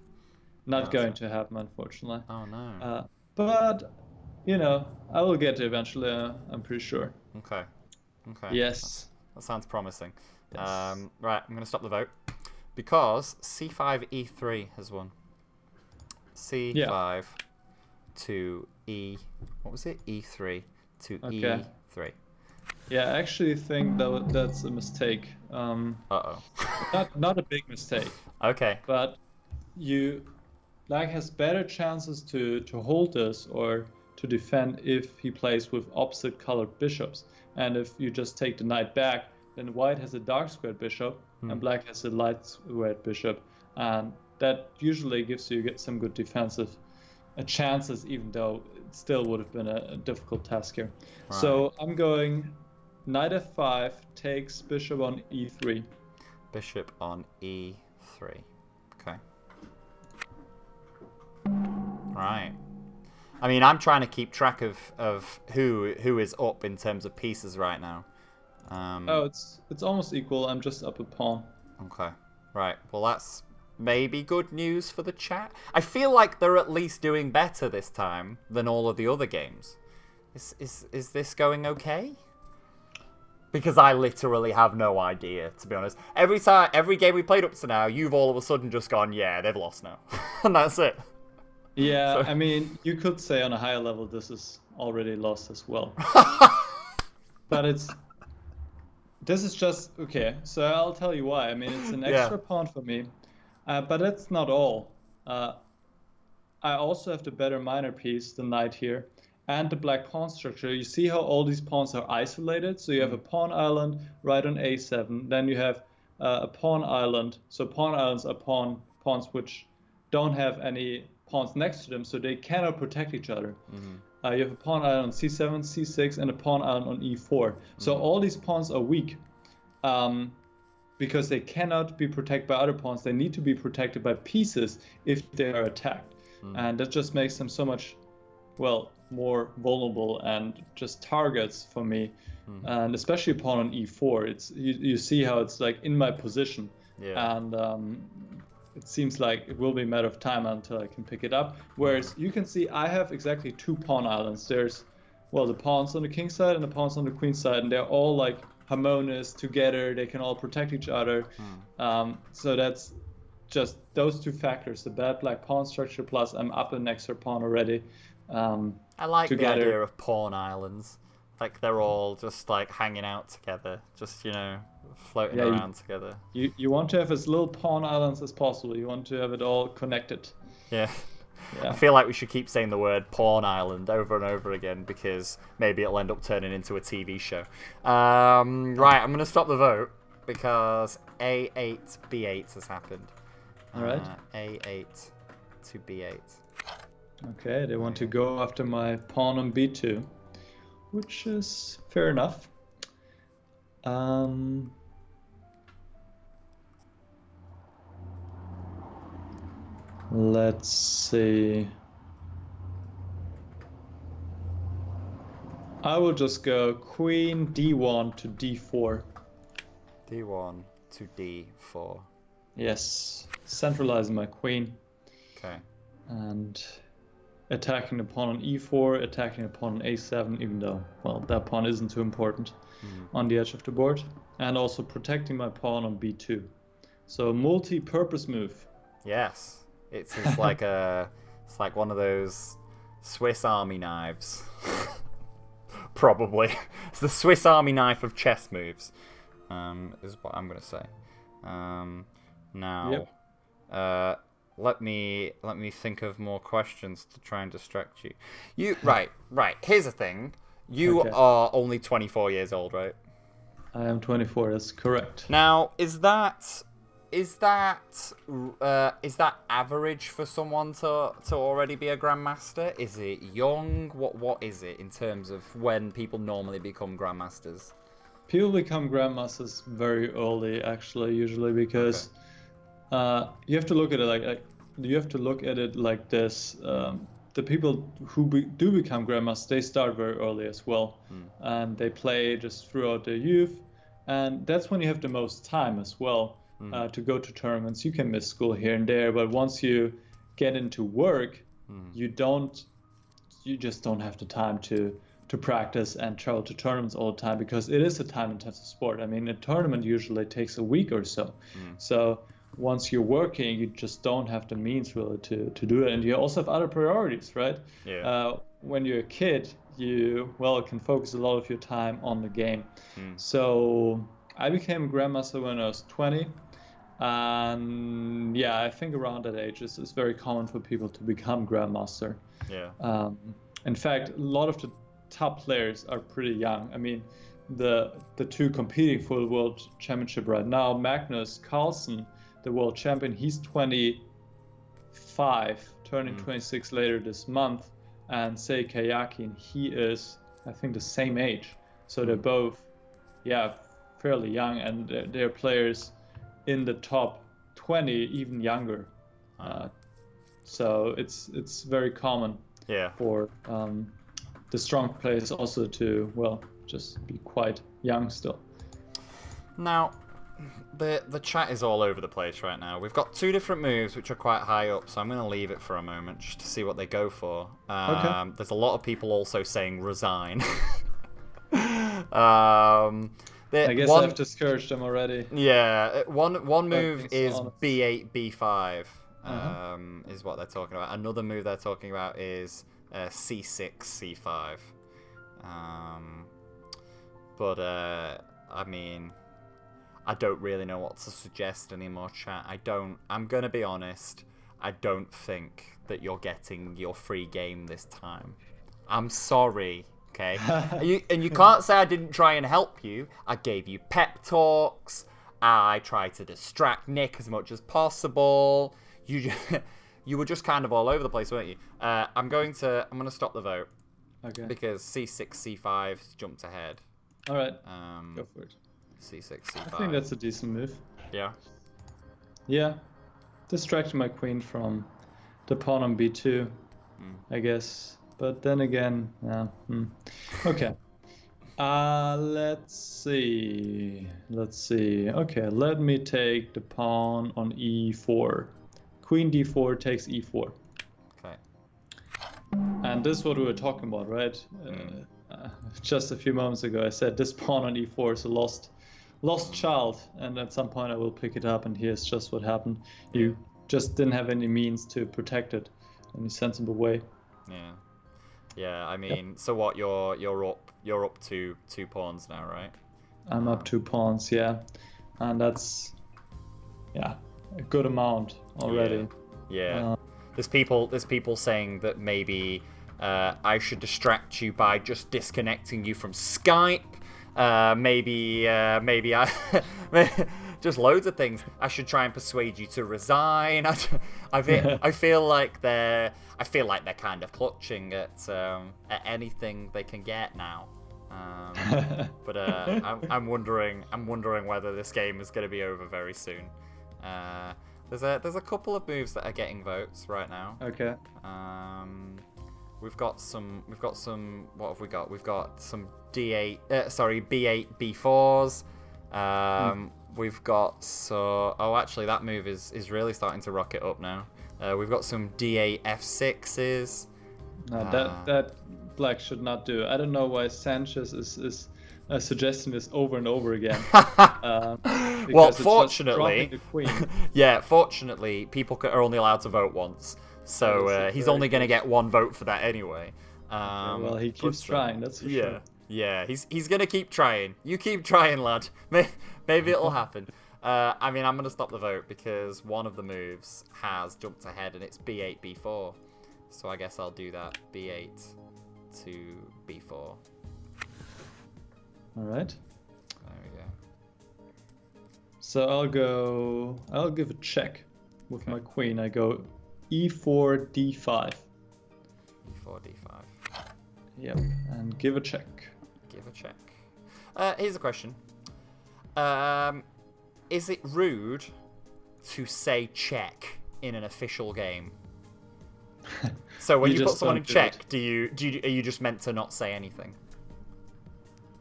Speaker 2: Not going to happen, unfortunately.
Speaker 1: Oh no.
Speaker 2: But I will get there eventually. I'm pretty sure.
Speaker 1: Okay.
Speaker 2: Yes.
Speaker 1: That sounds promising.
Speaker 2: Yes.
Speaker 1: Right, I'm gonna stop the vote. Because c5 e3 has won. c5 to e. What was it? e3 to e3.
Speaker 2: Yeah, I actually think that's a mistake.
Speaker 1: Uh-oh.
Speaker 2: Not a big mistake.
Speaker 1: Okay.
Speaker 2: But Black has better chances to hold this or to defend if he plays with opposite colored bishops. And if you just take the knight back, then White has a dark squared bishop. And Black has a light squared bishop, and that usually gives you some good defensive chances, even though it still would have been a difficult task here. Right. So I'm going knight f5 takes bishop on e3.
Speaker 1: Bishop on e3. Okay. Right. I mean, I'm trying to keep track of who is up in terms of pieces right now.
Speaker 2: It's almost equal. I'm just up a pawn.
Speaker 1: Okay. Right. Well, that's maybe good news for the chat. I feel like they're at least doing better this time than all of the other games. Is this going okay? Because I literally have no idea, to be honest. Every game we played up to now, you've all of a sudden just gone, yeah, they've lost now. And that's it.
Speaker 2: Yeah,
Speaker 1: So...
Speaker 2: I mean, you could say on a higher level this is already lost as well. But this is just, okay, so I'll tell you why. I mean, it's an extra pawn for me, but that's not all. I also have the better minor piece, the knight here, and the black pawn structure. You see how all these pawns are isolated? So you have a pawn island right on a7, then you have a pawn island. So pawn islands are pawns which don't have any pawns next to them, so they cannot protect each other. You have a pawn island on c7, c6, and a pawn island on e4. So all these pawns are weak because they cannot be protected by other pawns. They need to be protected by pieces if they are attacked. And that just makes them so much, well, more vulnerable and just targets for me. And especially pawn on e4. It's you see how it's like in my position. And it seems like it will be a matter of time until I can pick it up. Whereas you can see I have exactly 2 pawn islands. There's, well, the pawns on the king side and the pawns on the queen side, and they're all like harmonious together. They can all protect each other. So that's just those 2 factors, the bad black pawn structure plus I'm up an extra pawn already.
Speaker 1: I like together. The idea of pawn islands. Like they're all just like hanging out together, just, you know, floating around together.
Speaker 2: You want to have as little pawn islands as possible. You want to have it all connected.
Speaker 1: Yeah. I feel like we should keep saying the word pawn island over and over again because maybe it'll end up turning into a TV show. Right, I'm going to stop the vote because A8, B8 has happened.
Speaker 2: All right.
Speaker 1: A8 to B8.
Speaker 2: Okay, they want to go after my pawn on B2, which is fair enough. Let's see. I will just go queen D1 to D4.
Speaker 1: D1 to D4.
Speaker 2: Yes, centralizing my queen.
Speaker 1: Okay.
Speaker 2: And attacking the pawn on e4, attacking the pawn on a7, even though, well, that pawn isn't too important on the edge of the board. And also protecting my pawn on b2. So multi-purpose move.
Speaker 1: Yes. It's like it's like one of those Swiss Army knives. Probably. It's the Swiss Army knife of chess moves, is what I'm going to say. Now, let me think of more questions to try and distract you. Right. Here's the thing. You are only 24 years old, right?
Speaker 2: I am 24. That's correct.
Speaker 1: Now, is that average for someone to already be a grandmaster? Is it young? What is it in terms of when people normally become grandmasters?
Speaker 2: People become grandmasters very early, actually, usually, because you have to look at it like this. The people who do become grandmasters, they start very early as well, and they play just throughout their youth, and that's when you have the most time as well to go to tournaments. You can miss school here and there, but once you get into work, you just don't have the time to practice and travel to tournaments all the time, because it is a time-intensive sport. I mean, a tournament usually takes a week or so. So once you're working, you just don't have the means really to do it. And you also have other priorities, right? When you're a kid, you can focus a lot of your time on the game. So I became a grandmaster when I was 20. And I think around that age it's very common for people to become grandmaster. In fact, a lot of the top players are pretty young. I mean, the 2 competing for the world championship right now, Magnus Carlsen, the world champion, he's 25, turning 26 later this month, and Sei Kayakin, he is, I think, the same age. So they're both, fairly young, and they're players in the top 20, even younger. So it's very common for the strong players also to, just be quite young still.
Speaker 1: Now, the chat is all over the place right now. We've got 2 different moves which are quite high up, so I'm going to leave it for a moment just to see what they go for. There's a lot of people also saying resign.
Speaker 2: I guess I've discouraged them already.
Speaker 1: Yeah, one move is
Speaker 2: honest.
Speaker 1: b8, b5, is what they're talking about. Another move they're talking about is c6, c5. But I mean, I don't really know what to suggest anymore, chat. I'm gonna be honest. I don't think that you're getting your free game this time. I'm sorry. Okay, and you can't say I didn't try and help you. I gave you pep talks. I tried to distract Nick as much as possible. You were just kind of all over the place, weren't you? I'm gonna stop the vote.
Speaker 2: Okay.
Speaker 1: Because c6, c5 jumped ahead.
Speaker 2: All right. Go for it.
Speaker 1: c6, c5.
Speaker 2: I think that's a decent move.
Speaker 1: Yeah.
Speaker 2: Yeah. Distracting my queen from the pawn on b2, I guess. But then again, yeah. Okay. Let's see. Okay, let me take the pawn on e4. Queen d4 takes e4.
Speaker 1: Okay.
Speaker 2: And this is what we were talking about, right? Just a few moments ago, I said this pawn on e4 is a lost child, and at some point I will pick it up. And here's just what happened. You just didn't have any means to protect it in any sensible way.
Speaker 1: Yeah. Yeah, I mean, so what? You're up to 2 pawns now, right?
Speaker 2: I'm up 2 pawns, yeah, and that's a good amount already.
Speaker 1: Yeah. There's people saying that maybe I should distract you by just disconnecting you from Skype. Maybe I just loads of things. I should try and persuade you to resign. I feel like they're kind of clutching at anything they can get now. But I'm wondering whether this game is going to be over very soon. There's a couple of moves that are getting votes right now.
Speaker 2: Okay.
Speaker 1: We've got some. What have we got? We've got some b8, b4s. We've got actually that move is really starting to rocket up now. We've got some d8, f6s.
Speaker 2: No, that black should not do. I don't know why Sanchez is suggesting this over and over again.
Speaker 1: Well, fortunately,
Speaker 2: the queen.
Speaker 1: Yeah, fortunately, people are only allowed to vote once, so he's only going to get 1 vote for that anyway.
Speaker 2: Well, he keeps trying. That's for sure.
Speaker 1: Yeah, he's going to keep trying. You keep trying, lad. Maybe it'll happen. I mean, I'm going to stop the vote because one of the moves has jumped ahead and it's b8, b4. So I guess I'll do that. b8 to b4.
Speaker 2: All right.
Speaker 1: There we go.
Speaker 2: So I'll give a check with my queen. I go e4, d5.
Speaker 1: e4, d5.
Speaker 2: Yep, and give a check.
Speaker 1: Give a check. Here's a question. Is it rude to say check in an official game? So when you put someone in check, are you just meant to not say anything?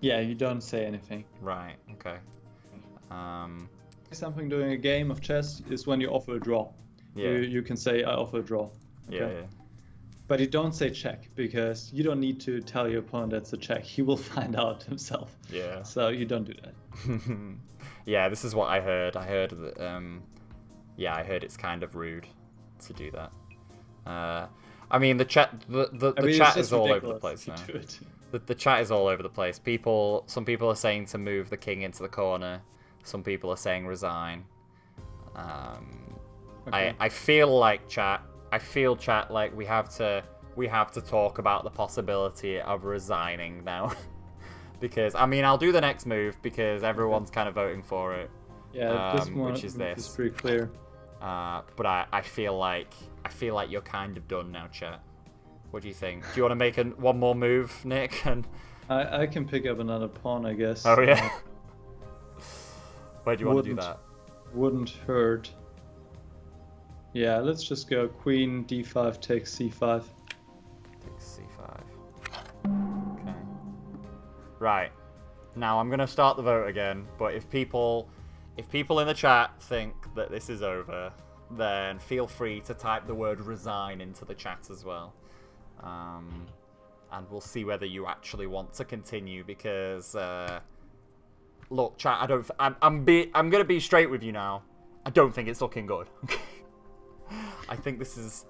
Speaker 2: Yeah, you don't say anything.
Speaker 1: Right. Okay.
Speaker 2: Something during a game of chess is when you offer a draw.
Speaker 1: Yeah.
Speaker 2: You can say I offer a draw. Okay?
Speaker 1: Yeah.
Speaker 2: But you don't say check because you don't need to tell your opponent that's a check. He will find out himself.
Speaker 1: Yeah.
Speaker 2: So you don't do that.
Speaker 1: Yeah, this is what I heard. I heard that. I heard it's kind of rude to do that. I mean, the chat is all over the place now. The chat is all over the place. Some people are saying to move the king into the corner. Some people are saying resign.
Speaker 2: Okay.
Speaker 1: I feel like chat. Like we have to talk about the possibility of resigning now. Because I mean, I'll do the next move because everyone's kind of voting for it.
Speaker 2: Yeah, this one
Speaker 1: which is this.
Speaker 2: Is pretty clear.
Speaker 1: But I feel like you're kind of done now, chat. What do you think? Do you want to make one more move, Nick? And
Speaker 2: I can pick up another pawn, I guess.
Speaker 1: Oh yeah. Where do you want to do that?
Speaker 2: Wouldn't hurt. Yeah, let's just go queen d5 takes c5.
Speaker 1: Takes c5. Okay. Right. Now I'm gonna start the vote again. But if people in the chat think that this is over, then feel free to type the word resign into the chat as well. And we'll see whether you actually want to continue because look, chat. I'm gonna be straight with you now. I don't think it's looking good. I think this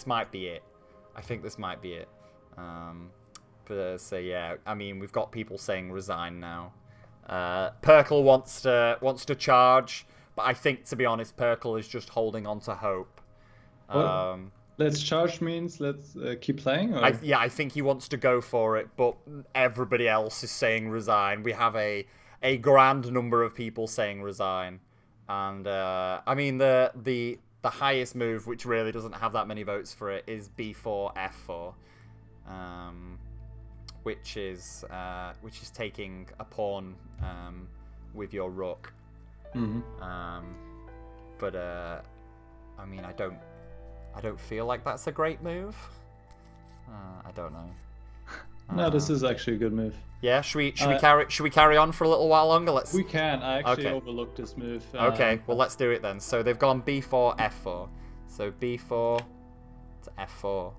Speaker 1: might be it. So yeah, I mean, we've got people saying resign now. Perkle wants to charge, but I think, to be honest, Perkle is just holding on to hope.
Speaker 2: Let's charge means let's keep playing? Or?
Speaker 1: I think he wants to go for it, but everybody else is saying resign. We have a grand number of people saying resign. And, I mean, the highest move, which really doesn't have that many votes for it, is b4, f4. Which is taking a pawn with your rook.
Speaker 2: Mm-hmm.
Speaker 1: But I mean, I don't feel like that's a great move. I don't know.
Speaker 2: No, this is actually a good move.
Speaker 1: Yeah, should we carry on for a little while longer?
Speaker 2: We can. I actually overlooked this move.
Speaker 1: Okay, well, let's do it then. So they've gone b4, f4. So b4 to f4.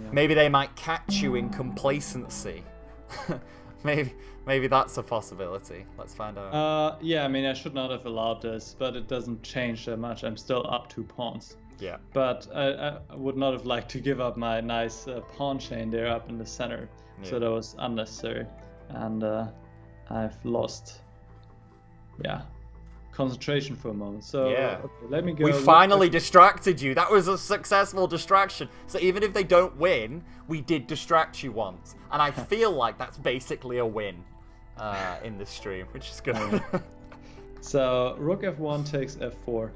Speaker 1: Yeah. Maybe they might catch you in complacency. maybe that's a possibility. Let's find out.
Speaker 2: Yeah, I mean, I should not have allowed this, but it doesn't change that much. I'm still up 2 pawns.
Speaker 1: Yeah.
Speaker 2: But I would not have liked to give up my nice pawn chain there up in the center. Yeah. So that was unnecessary. And I've lost, concentration for a moment. So
Speaker 1: yeah.
Speaker 2: Okay, let me go.
Speaker 1: We finally distracted you. That was a successful distraction. So even if they don't win, we did distract you once. And I feel like that's basically a win in this stream, which is good.
Speaker 2: So rook f1 takes f4.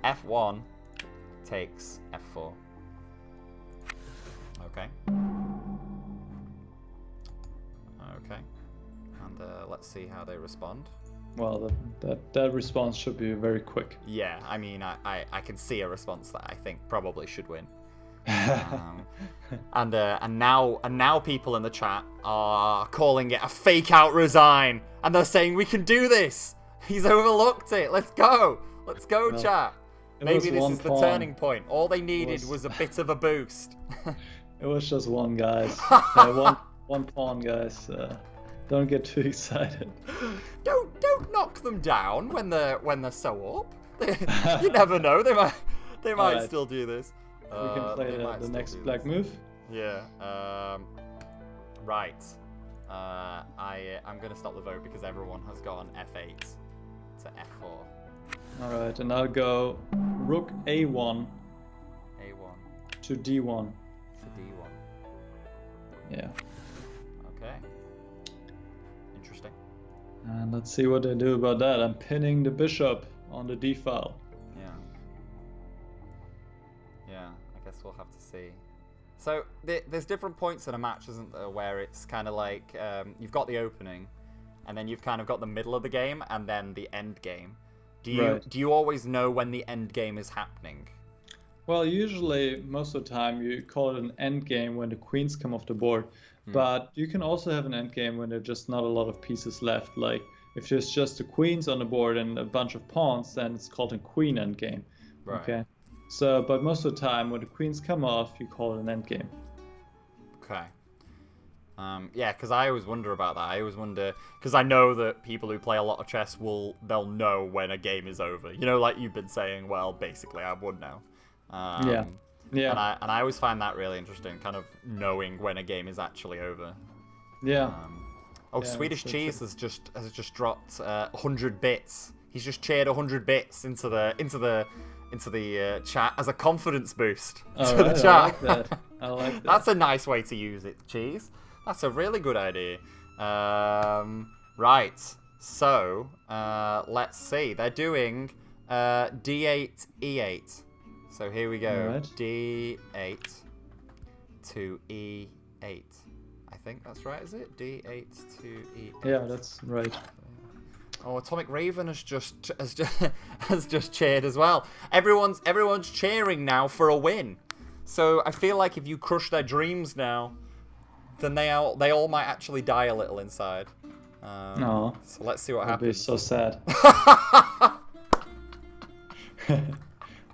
Speaker 1: F1 takes f4. Okay. Okay. And let's see how they respond.
Speaker 2: Well, that response should be very quick.
Speaker 1: Yeah, I mean, I can see a response that I think probably should win. And now people in the chat are calling it a fake out resign, and they're saying we can do this. He's overlooked it. Let's go, chat. Maybe this is the turning point. All they needed was a bit of a boost.
Speaker 2: It was just one, guys. One pawn, guys. Don't get too excited.
Speaker 1: Don't knock them down when they're so up. You never know. They might still do this.
Speaker 2: We can play the next black move.
Speaker 1: Yeah. Right. I'm gonna stop the vote because everyone has gone f8 to f4.
Speaker 2: All right, and I'll go rook a1.
Speaker 1: A1
Speaker 2: to d1.
Speaker 1: To d1.
Speaker 2: Yeah.
Speaker 1: Okay. Interesting.
Speaker 2: And let's see what they do about that. I'm pinning the bishop on the d file.
Speaker 1: Yeah, I guess we'll have to see. So there's different points in a match, isn't there, where it's kind of like you've got the opening, and then you've kind of got the middle of the game, and then the end game. Do you always know when the end game is happening?
Speaker 2: Well, usually, most of the time, you call it an end game when the queens come off the board. But you can also have an end game when there's just not a lot of pieces left. Like, if there's just the queens on the board and a bunch of pawns, then it's called a queen end game.
Speaker 1: Right.
Speaker 2: Okay. So, but most of the time, when the queens come off, you call it an end game.
Speaker 1: Okay. Yeah, because I always wonder about that. I always wonder, because I know that people who play a lot of chess they'll know when a game is over. You know, like you've been saying, well, basically I would know.
Speaker 2: Yeah.
Speaker 1: And I always find that really interesting, kind of knowing when a game is actually over.
Speaker 2: Yeah.
Speaker 1: Swedish Cheese has just dropped 100 bits. He's just cheered 100 bits into the chat as a confidence boost to the chat.
Speaker 2: I like that. I like that.
Speaker 1: That's a nice way to use it, Cheese. That's a really good idea. Right. So let's see. They're doing d8, e8. So here we go.
Speaker 2: Right.
Speaker 1: d8 to e8. I think that's right, is it? d8 to e8.
Speaker 2: Yeah, that's right.
Speaker 1: Oh, Atomic Raven has just cheered as well. Everyone's cheering now for a win. So I feel like if you crush their dreams now, then they all might actually die a little inside.
Speaker 2: No.
Speaker 1: So let's see what happens.
Speaker 2: That'd be so sad.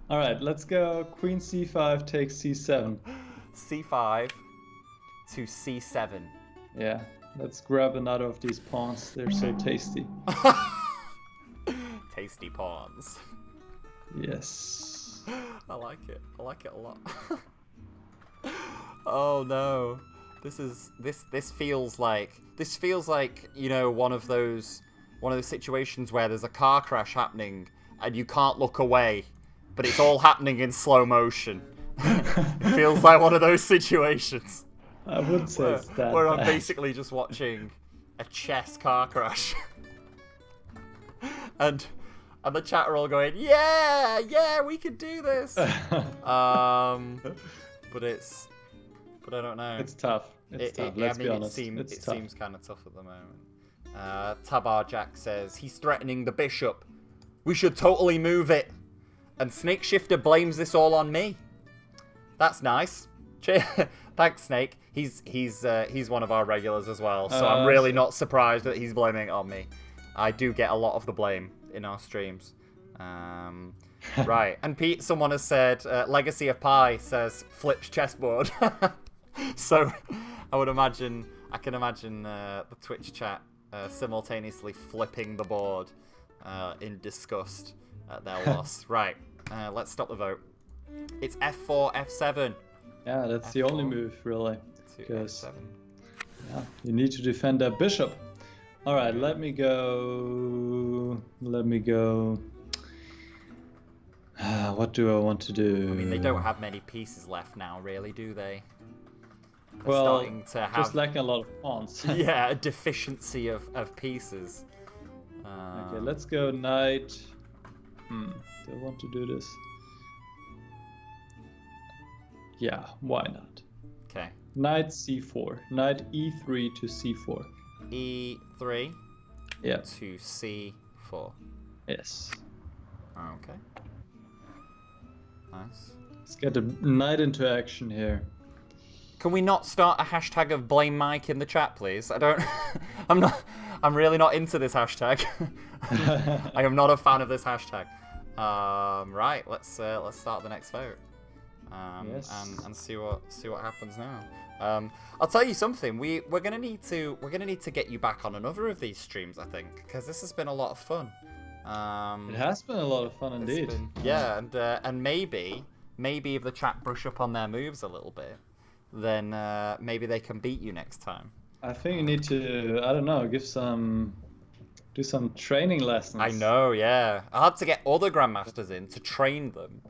Speaker 2: All right, let's go. Queen c5 takes c7.
Speaker 1: c5 to c7.
Speaker 2: Yeah. Let's grab another of these pawns. They're so tasty.
Speaker 1: Tasty pawns.
Speaker 2: Yes.
Speaker 1: I like it. I like it a lot. Oh no. This feels like you know, one of those situations where there's a car crash happening and you can't look away, but it's all happening in slow motion. It feels like one of those situations.
Speaker 2: I would say it's that
Speaker 1: where I'm
Speaker 2: bad.
Speaker 1: basically just watching a chess car crash. and the chat are all going, yeah, we can do this. But I don't know.
Speaker 2: It's tough. It's tough. Let's be honest.
Speaker 1: It seems kind of tough at the moment. Tabar Jack says he's threatening the bishop. We should totally move it. And Snake Shifter blames this all on me. That's nice. Thanks, Snake. He's one of our regulars as well, so I'm really not surprised that he's blaming it on me. I do get a lot of the blame in our streams. Right, and Pete, someone has said Legacy of Pi says flips chessboard. So I can imagine the Twitch chat simultaneously flipping the board in disgust at their loss. Right, let's stop the vote. It's F4, F7.
Speaker 2: Yeah, that's
Speaker 1: F4
Speaker 2: the only move, really.
Speaker 1: to
Speaker 2: Because
Speaker 1: F7.
Speaker 2: yeah, you need to defend that bishop. All right, let me go. What do I want to do?
Speaker 1: I mean, they don't have many pieces left now, really, do they? They're
Speaker 2: well,
Speaker 1: starting to have,
Speaker 2: just lacking a lot of pawns.
Speaker 1: yeah, a deficiency of pieces.
Speaker 2: Okay, let's go knight. Do I want to do this? Yeah, why not?
Speaker 1: Okay.
Speaker 2: Knight c4. Knight e3 to c4.
Speaker 1: E3
Speaker 2: Yeah.
Speaker 1: to C4.
Speaker 2: Yes.
Speaker 1: Okay. Nice.
Speaker 2: Let's get the knight into action here.
Speaker 1: Can we not start a hashtag of blame Mike in the chat, please? I'm really not into this hashtag. I am not a fan of this hashtag. Right, let's start the next vote.
Speaker 2: Yes.
Speaker 1: And see what happens now. I'll tell you something. We're gonna need to get you back on another of these streams, I think, because this has been a lot of fun.
Speaker 2: It has been a lot of fun indeed.
Speaker 1: Yeah, and maybe if the chat brush up on their moves a little bit, then maybe they can beat you next time.
Speaker 2: I think you need to, I don't know, do some training lessons.
Speaker 1: I know, yeah. I had to get other grandmasters in to train them.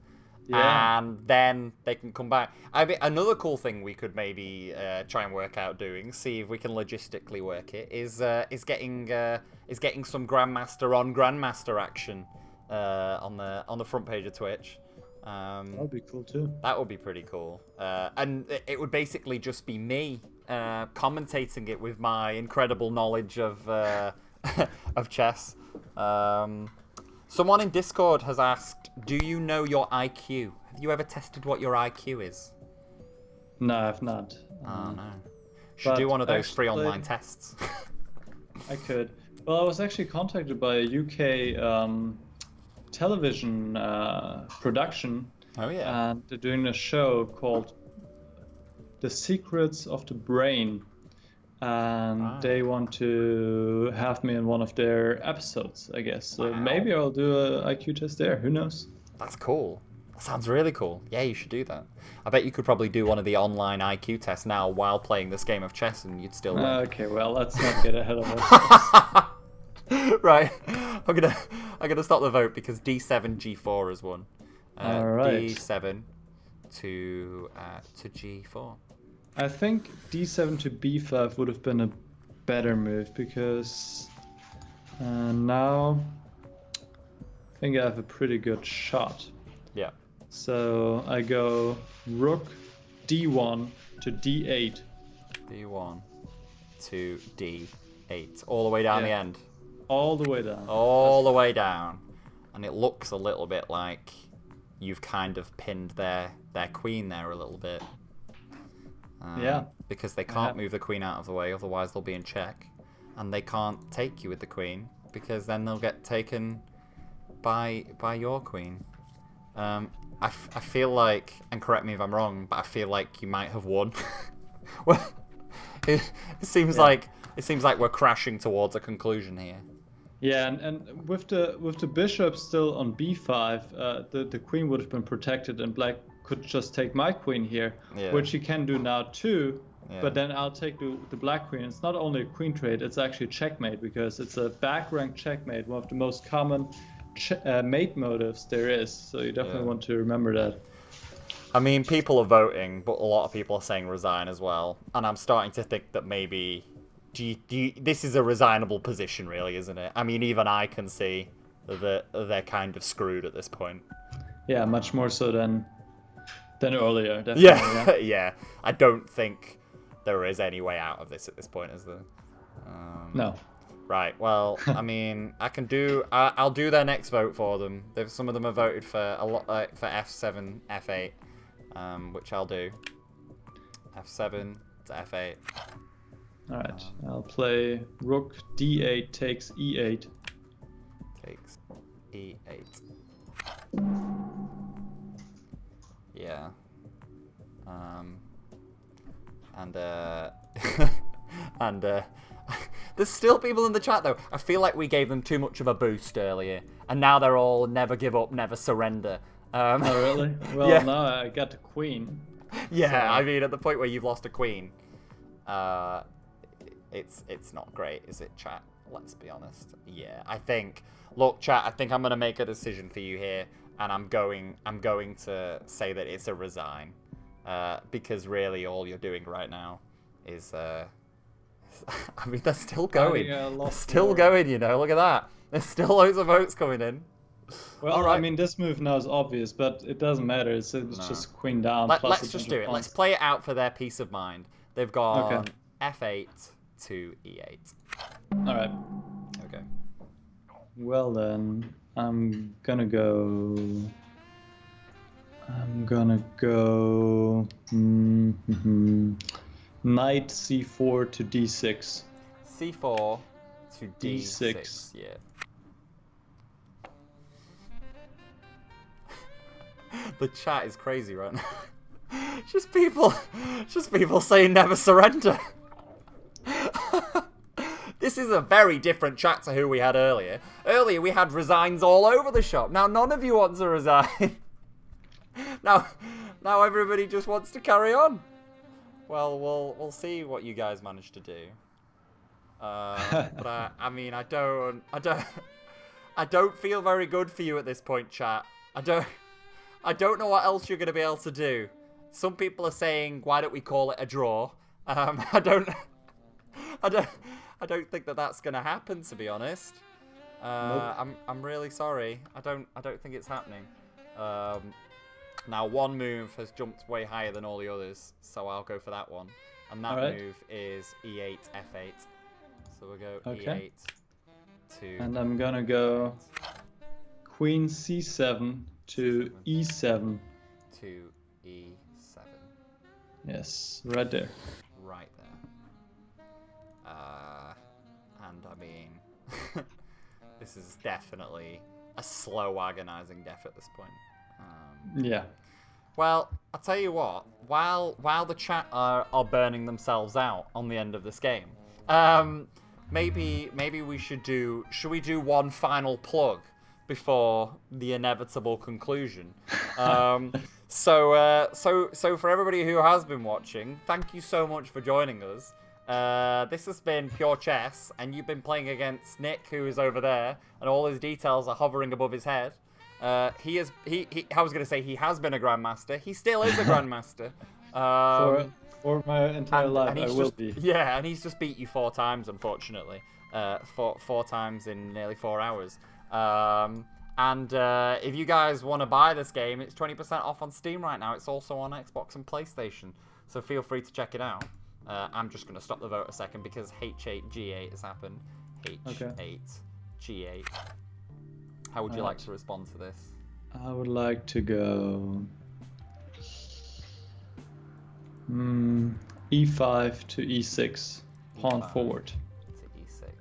Speaker 2: Yeah.
Speaker 1: And then they can come back. I mean, another cool thing we could maybe try and work out doing, see if we can logistically work it, is getting some grandmaster on grandmaster action on the front page of Twitch.
Speaker 2: That would be cool too.
Speaker 1: That would be pretty cool. And it would basically just be me commentating it with my incredible knowledge of of chess. Someone in Discord has asked, do you know your IQ? Have you ever tested what your IQ is?
Speaker 2: No, I've not.
Speaker 1: Oh, no. Should do one of those free online tests.
Speaker 2: I could. Well, I was actually contacted by a UK television production.
Speaker 1: Oh, yeah.
Speaker 2: And they're doing a show called The Secrets of the Brain. And they want to have me in one of their episodes, I guess. So maybe I'll do an IQ test there. Who knows?
Speaker 1: That's cool. That sounds really cool. Yeah, you should do that. I bet you could probably do one of the online IQ tests now while playing this game of chess, and you'd still win.
Speaker 2: Okay, well, let's not get ahead of ourselves.
Speaker 1: Right, I'm gonna stop the vote because D7 G4 has won.
Speaker 2: All right.
Speaker 1: D7 to G4.
Speaker 2: I think D7 to B5 would have been a better move because now I think I have a pretty good shot.
Speaker 1: Yeah.
Speaker 2: So I go Rook D1 to D8.
Speaker 1: D1 to D8. All the way down the end.
Speaker 2: All the way down.
Speaker 1: All the way down. And it looks a little bit like you've kind of pinned their queen there a little bit.
Speaker 2: Yeah.
Speaker 1: Because they can't move the queen out of the way, otherwise they'll be in check. And they can't take you with the queen, because then they'll get taken by your queen. I feel like, and correct me if I'm wrong, but I feel like you might have won. Well, it seems like it seems like we're crashing towards a conclusion here.
Speaker 2: Yeah, and with the bishop still on b5, the queen would have been protected, and black could just take my queen here, which he can do now too. Yeah. But then I'll take the black queen. It's not only a queen trade, it's actually a checkmate, because it's a back rank checkmate, one of the most common mate motives there is. So you definitely want to remember that.
Speaker 1: I mean, people are voting, but a lot of people are saying resign as well. And I'm starting to think that maybe this is a resignable position, really, isn't it? I mean, even I can see that they're kind of screwed at this point.
Speaker 2: Yeah, much more so than earlier, definitely.
Speaker 1: Yeah, yeah. I don't think there is any way out of this at this point, is there?
Speaker 2: No.
Speaker 1: Right. Well, I mean, I'll do their next vote for them. Some of them have voted for a lot for f7, f8, which I'll do. f7 to f8.
Speaker 2: All right. I'll play rook d8 takes e8.
Speaker 1: Takes e8. Yeah. And there's still people in the chat though. I feel like we gave them too much of a boost earlier, and now they're all never give up, never surrender.
Speaker 2: Oh really? Well, yeah. No, I got the queen.
Speaker 1: Yeah, so. I mean, at the point where you've lost a queen, it's not great, is it, chat? Let's be honest. Yeah, look, chat, I think I'm gonna make a decision for you here, and I'm going to say that it's a resign, because really all you're doing right now is I mean, they're still going. They're still going, you know. Look at that. There's still loads of votes coming in.
Speaker 2: Well, right. I mean, this move now is obvious, but it doesn't matter. It's just queen down.
Speaker 1: Let's just do it. Let's play it out for their peace of mind. They've gone f8 to e8.
Speaker 2: All right.
Speaker 1: Okay.
Speaker 2: Well then, I'm gonna go. Knight c4 to d6.
Speaker 1: c4 to d6. Yeah. The chat is crazy right now. just people saying never surrender. This is a very different chat to who we had earlier. Earlier we had resigns all over the shop. Now none of you want to resign. Now everybody just wants to carry on. Well, we'll see what you guys manage to do. But I mean, I don't feel very good for you at this point, chat. I don't know what else you're gonna be able to do. Some people are saying, why don't we call it a draw? I don't think that that's gonna happen, to be honest. Nope. I'm really sorry. I don't think it's happening. Now, one move has jumped way higher than all the others, so I'll go for that one. And that move is e8, f8. So we'll go e8 to...
Speaker 2: And I'm gonna go queen c7 to e7.
Speaker 1: To e7.
Speaker 2: Yes, right there.
Speaker 1: Right there. And I mean, this is definitely a slow, agonizing death at this point.
Speaker 2: Yeah.
Speaker 1: Well, I'll tell you what. While the chat are burning themselves out on the end of this game, maybe we should do. Should we do one final plug before the inevitable conclusion? So for everybody who has been watching, thank you so much for joining us. This has been Pure Chess, and you've been playing against Nick, who is over there, and all his details are hovering above his head. I was going to say he has been a Grandmaster. He still is a Grandmaster.
Speaker 2: For my entire life, I will be.
Speaker 1: Yeah, and he's just beat you 4 times, unfortunately. Four times in nearly 4 hours. If you guys want to buy this game, it's 20% off on Steam right now. It's also on Xbox and PlayStation, so feel free to check it out. I'm just going to stop the vote a second because H8G8 has happened. H8G8. How would you like to respond to this?
Speaker 2: I would like to go e5 to e6, pawn forward.
Speaker 1: To e6.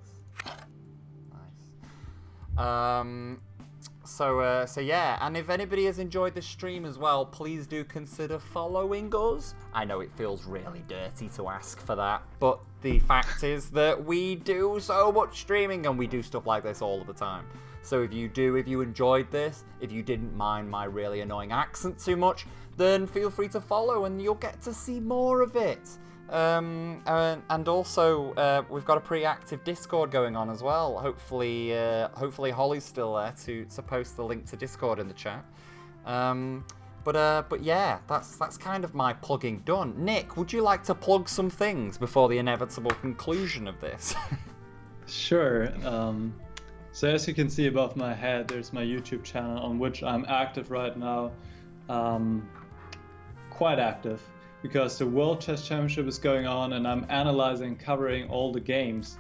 Speaker 1: Nice. So yeah, and if anybody has enjoyed this stream as well, please do consider following us. I know it feels really dirty to ask for that, but the fact is that we do so much streaming and we do stuff like this all of the time. So if you enjoyed this, if you didn't mind my really annoying accent too much, then feel free to follow and you'll get to see more of it. And also, we've got a pretty active Discord going on as well. Hopefully Holly's still there to post the link to Discord in the chat. But yeah, that's kind of my plugging done. Nick, would you like to plug some things before the inevitable conclusion of this?
Speaker 2: Sure. So as you can see above my head, there's my YouTube channel on which I'm active right now. Quite active, because the World Chess Championship is going on and I'm analyzing, covering all the games.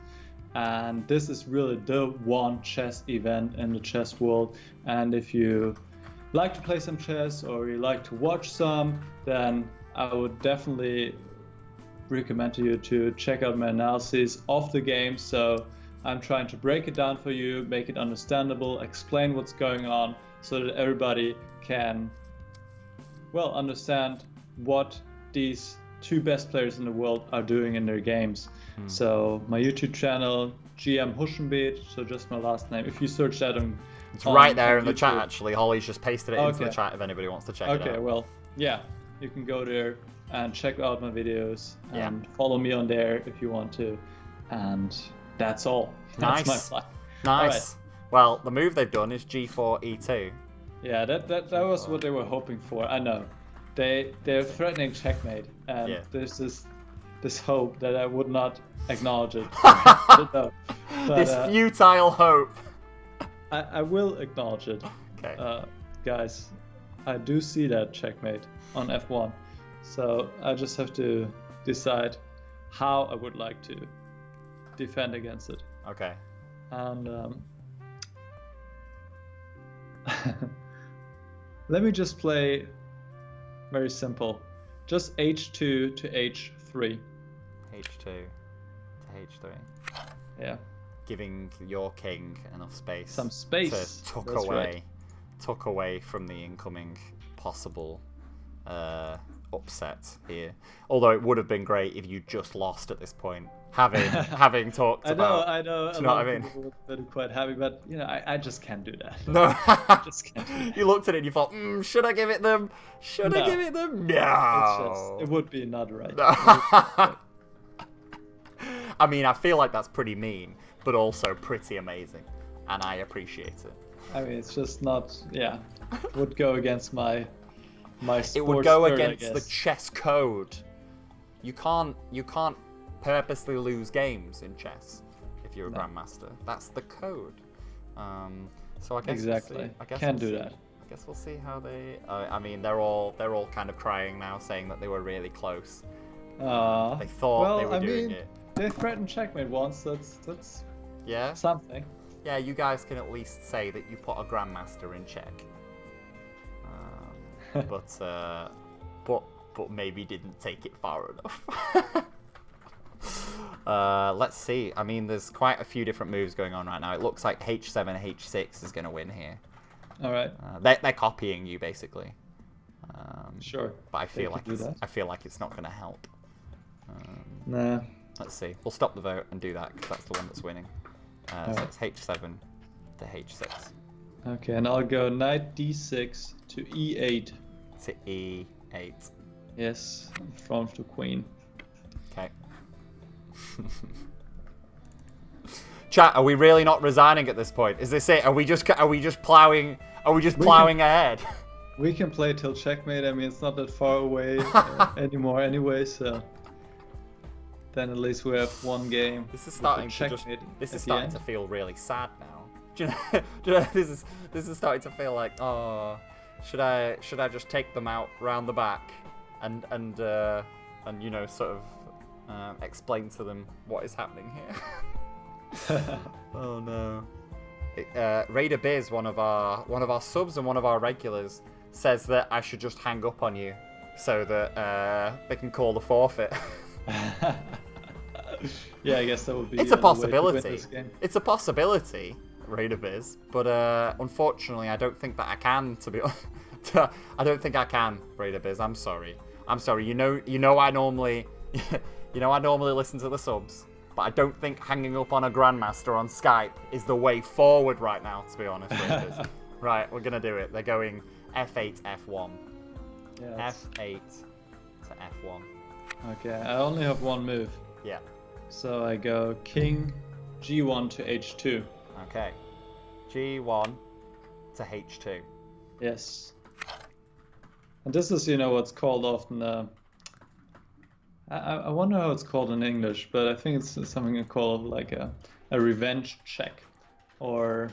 Speaker 2: And this is really the one chess event in the chess world. And if you like to play some chess or you like to watch some, then I would definitely recommend to you to check out my analysis of the game. So I'm trying to break it down for you, make it understandable, explain what's going on so that everybody can, well, understand what these two best players in the world are doing in their games. So my YouTube channel, GM Huschenbeth, so just my last name. If you search that
Speaker 1: it's right there in the chat actually. Holly's just pasted it into the chat if anybody wants to check it out.
Speaker 2: Okay, well, yeah, you can go there and check out my videos and follow me on there if you want to. And that's all.
Speaker 1: Nice.
Speaker 2: That's my plan.
Speaker 1: Nice.
Speaker 2: Right.
Speaker 1: Well, the move they've done is G4 E2.
Speaker 2: Yeah, that was what they were hoping for. I know. They're threatening checkmate, and there's this hope that I would not acknowledge it. But,
Speaker 1: this futile hope.
Speaker 2: I will acknowledge it.
Speaker 1: Okay.
Speaker 2: Guys, I do see that checkmate on F1, so I just have to decide how I would like to defend against it.
Speaker 1: Okay.
Speaker 2: And let me just play very simple. Just H2 to H3.
Speaker 1: H2 to H3.
Speaker 2: Yeah.
Speaker 1: Giving your king enough space.
Speaker 2: Some space.
Speaker 1: To tuck away from the incoming possible upset here. Although it would have been great if you just lost at this point. Having talked about.
Speaker 2: I know.
Speaker 1: Do you know what I mean?
Speaker 2: People would be quite happy, but you know, I just can't do that.
Speaker 1: No.
Speaker 2: I just can't do that.
Speaker 1: You looked at it and you thought, should I give it them? Should I give it them? No.
Speaker 2: It would be not right.
Speaker 1: No. I mean, I feel like that's pretty mean, but also pretty amazing, and I appreciate it.
Speaker 2: I mean, it's just not. Yeah, it would go against my sports
Speaker 1: It would go
Speaker 2: spirit,
Speaker 1: against the chess code. You can't purposely lose games in chess if you're a grandmaster. That's the code. So I guess
Speaker 2: exactly.
Speaker 1: We'll see. I guess
Speaker 2: Can't
Speaker 1: we'll
Speaker 2: do
Speaker 1: see.
Speaker 2: that.
Speaker 1: I guess we'll see how they. I mean, they're all kind of crying now, saying that they were really close. They thought they were doing it.
Speaker 2: They threatened checkmate once. That's something.
Speaker 1: Yeah, you guys can at least say that you put a grandmaster in check. But maybe didn't take it far enough. Let's see. I mean, there's quite a few different moves going on right now. It looks like H7, H6 is going to win here.
Speaker 2: All right.
Speaker 1: They're copying you basically.
Speaker 2: Sure.
Speaker 1: But I feel like it's not going to help.
Speaker 2: Nah.
Speaker 1: Let's see. We'll stop the vote and do that because that's the one that's winning. So it's H7 to H6.
Speaker 2: Okay, and I'll go knight D6 to E8.
Speaker 1: To E8.
Speaker 2: Yes, in front of the queen.
Speaker 1: Okay. Chat, are we really not resigning at this point? Is this it? Are we just plowing ahead?
Speaker 2: We can play till checkmate. I mean, it's not that far away anymore anyway, so then at least we have one game.
Speaker 1: This is starting to feel really sad now. Do you know, this is starting to feel like, oh, should I just take them out round the back and you know, sort of explain to them what is happening here? Oh no. Raider Biz, one of our subs and one of our regulars, says that I should just hang up on you so that they can call the forfeit. Yeah,
Speaker 2: I guess that would be.
Speaker 1: It's a possibility. It's a possibility, raid a biz, but unfortunately, I don't think that I can. To be honest, I don't think I can raid a biz. I'm sorry. I'm sorry. You know, I normally, I normally listen to the subs, but I don't think hanging up on a Grandmaster on Skype is the way forward right now. To be honest, Raiders. Right, we're gonna do it. They're going F8, F1. Yes. F8 to F1.
Speaker 2: Okay, I only have one move.
Speaker 1: Yeah.
Speaker 2: So I go King G1 to H2.
Speaker 1: Okay. G1 to H2.
Speaker 2: Yes. And this is, what's called often. I wonder how it's called in English, but I think it's something called like a revenge check, or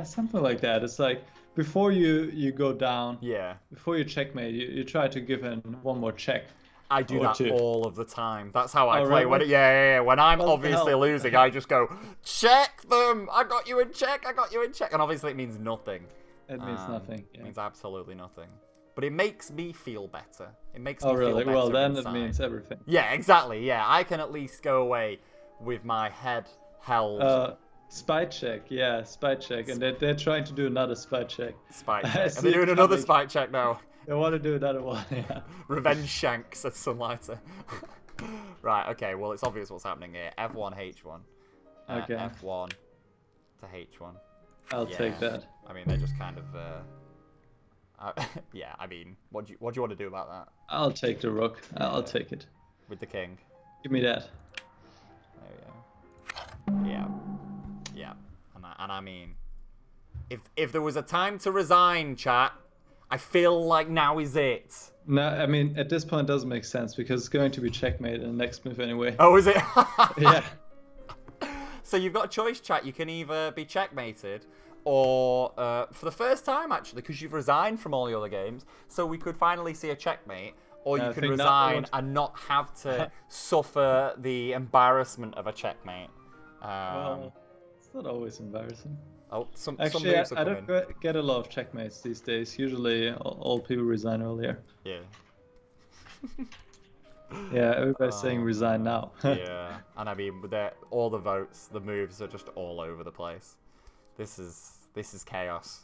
Speaker 2: something like that. It's like before you go down.
Speaker 1: Yeah.
Speaker 2: Before you checkmate, you try to give in one more check.
Speaker 1: I do that all of the time. That's how I play.
Speaker 2: Really?
Speaker 1: When I'm obviously losing, I just go, check them! I got you in check! I got you in check! And obviously it means nothing.
Speaker 2: It means nothing.
Speaker 1: It means absolutely nothing. But it makes me feel better. It makes me
Speaker 2: feel better. Oh, really? Well, then
Speaker 1: inside.
Speaker 2: It means everything.
Speaker 1: Yeah, exactly. Yeah, I can at least go away with my head held.
Speaker 2: Spy check. Yeah, spy check. And they're trying to do another spy check.
Speaker 1: Spy check. Are they doing another spy check now?
Speaker 2: They want to do another one, yeah.
Speaker 1: Revenge shank, said Sunlighter. Right, okay, well, it's obvious what's happening here. F1, H1.
Speaker 2: Okay.
Speaker 1: F1 to H1.
Speaker 2: I'll take that.
Speaker 1: I mean, they're just kind of... yeah, I mean, what do you want to do about that?
Speaker 2: I'll take the rook. I'll take it.
Speaker 1: With the king?
Speaker 2: Give me that.
Speaker 1: There we go. Yeah. Yeah. And I mean, if there was a time to resign, chat... I feel like now is it.
Speaker 2: No, I mean, at this point it doesn't make sense because it's going to be checkmate in the next move anyway.
Speaker 1: Oh, is it?
Speaker 2: Yeah.
Speaker 1: So you've got a choice, chat. You can either be checkmated or, for the first time, actually, because you've resigned from all the other games, so we could finally see a checkmate, or you can resign and not have to suffer the embarrassment of a checkmate.
Speaker 2: Well, it's not always embarrassing.
Speaker 1: Oh, some
Speaker 2: Actually,
Speaker 1: moves are
Speaker 2: I don't get a lot of checkmates these days. Usually, all people resign earlier.
Speaker 1: Yeah.
Speaker 2: Yeah, everybody's saying resign now.
Speaker 1: Yeah, and I mean, all the votes, the moves are just all over the place. This is chaos.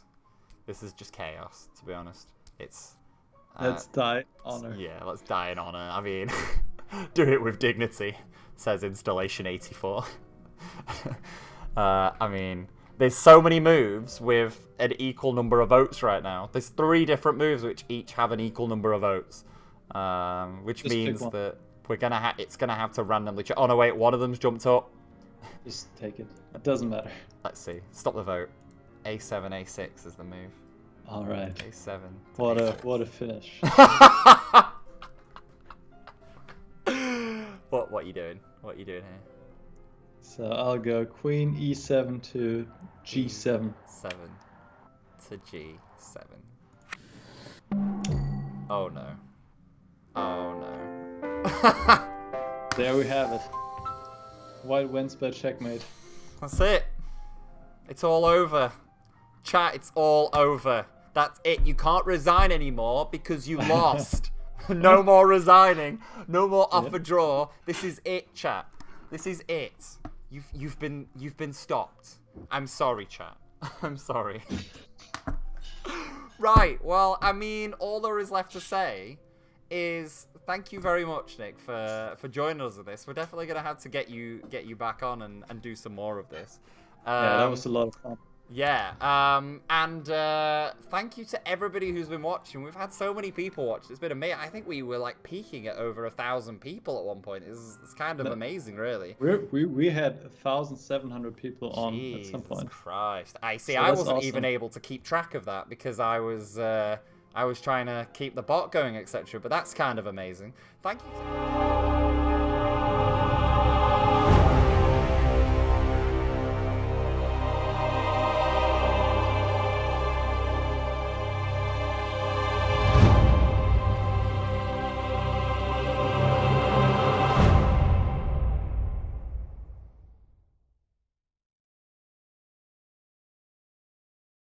Speaker 1: This is just chaos, to be honest. It's.
Speaker 2: Let's die in honor.
Speaker 1: Yeah, let's die in honor. I mean, do it with dignity, says Installation 84. I mean. There's so many moves with an equal number of votes right now. There's 3 different moves which each have an equal number of votes, which means that it's gonna have to randomly. Oh no, wait, one of them's jumped up.
Speaker 2: Just take it. It doesn't matter.
Speaker 1: Let's see. Stop the vote. A7, A6 is the move.
Speaker 2: All right.
Speaker 1: A7.
Speaker 2: What a finish.
Speaker 1: What are you doing? What are you doing here?
Speaker 2: So I'll go Queen E7 to G7.
Speaker 1: 7 to G7. Oh no. Oh no.
Speaker 2: There we have it. White wins by checkmate.
Speaker 1: That's it. It's all over. Chat, it's all over. That's it. You can't resign anymore because you lost. No more resigning. No more offer draw. This is it, chat. This is it. You've been stopped. I'm sorry, chat. I'm sorry. Right. Well, I mean, all there is left to say is thank you very much, Nick, for joining us with this. We're definitely gonna have to get you back on and do some more of this.
Speaker 2: Yeah, that was a lot of fun.
Speaker 1: Yeah, and thank you to everybody who's been watching. We've had so many people watch. It's been amazing. I think we were like peaking at over 1,000 people at one point. It's kind of amazing, really.
Speaker 2: We had 1,700 people on at some point.
Speaker 1: Jesus Christ! I see. So I wasn't even able to keep track of that because I was trying to keep the bot going, etc. But that's kind of amazing. Thank you.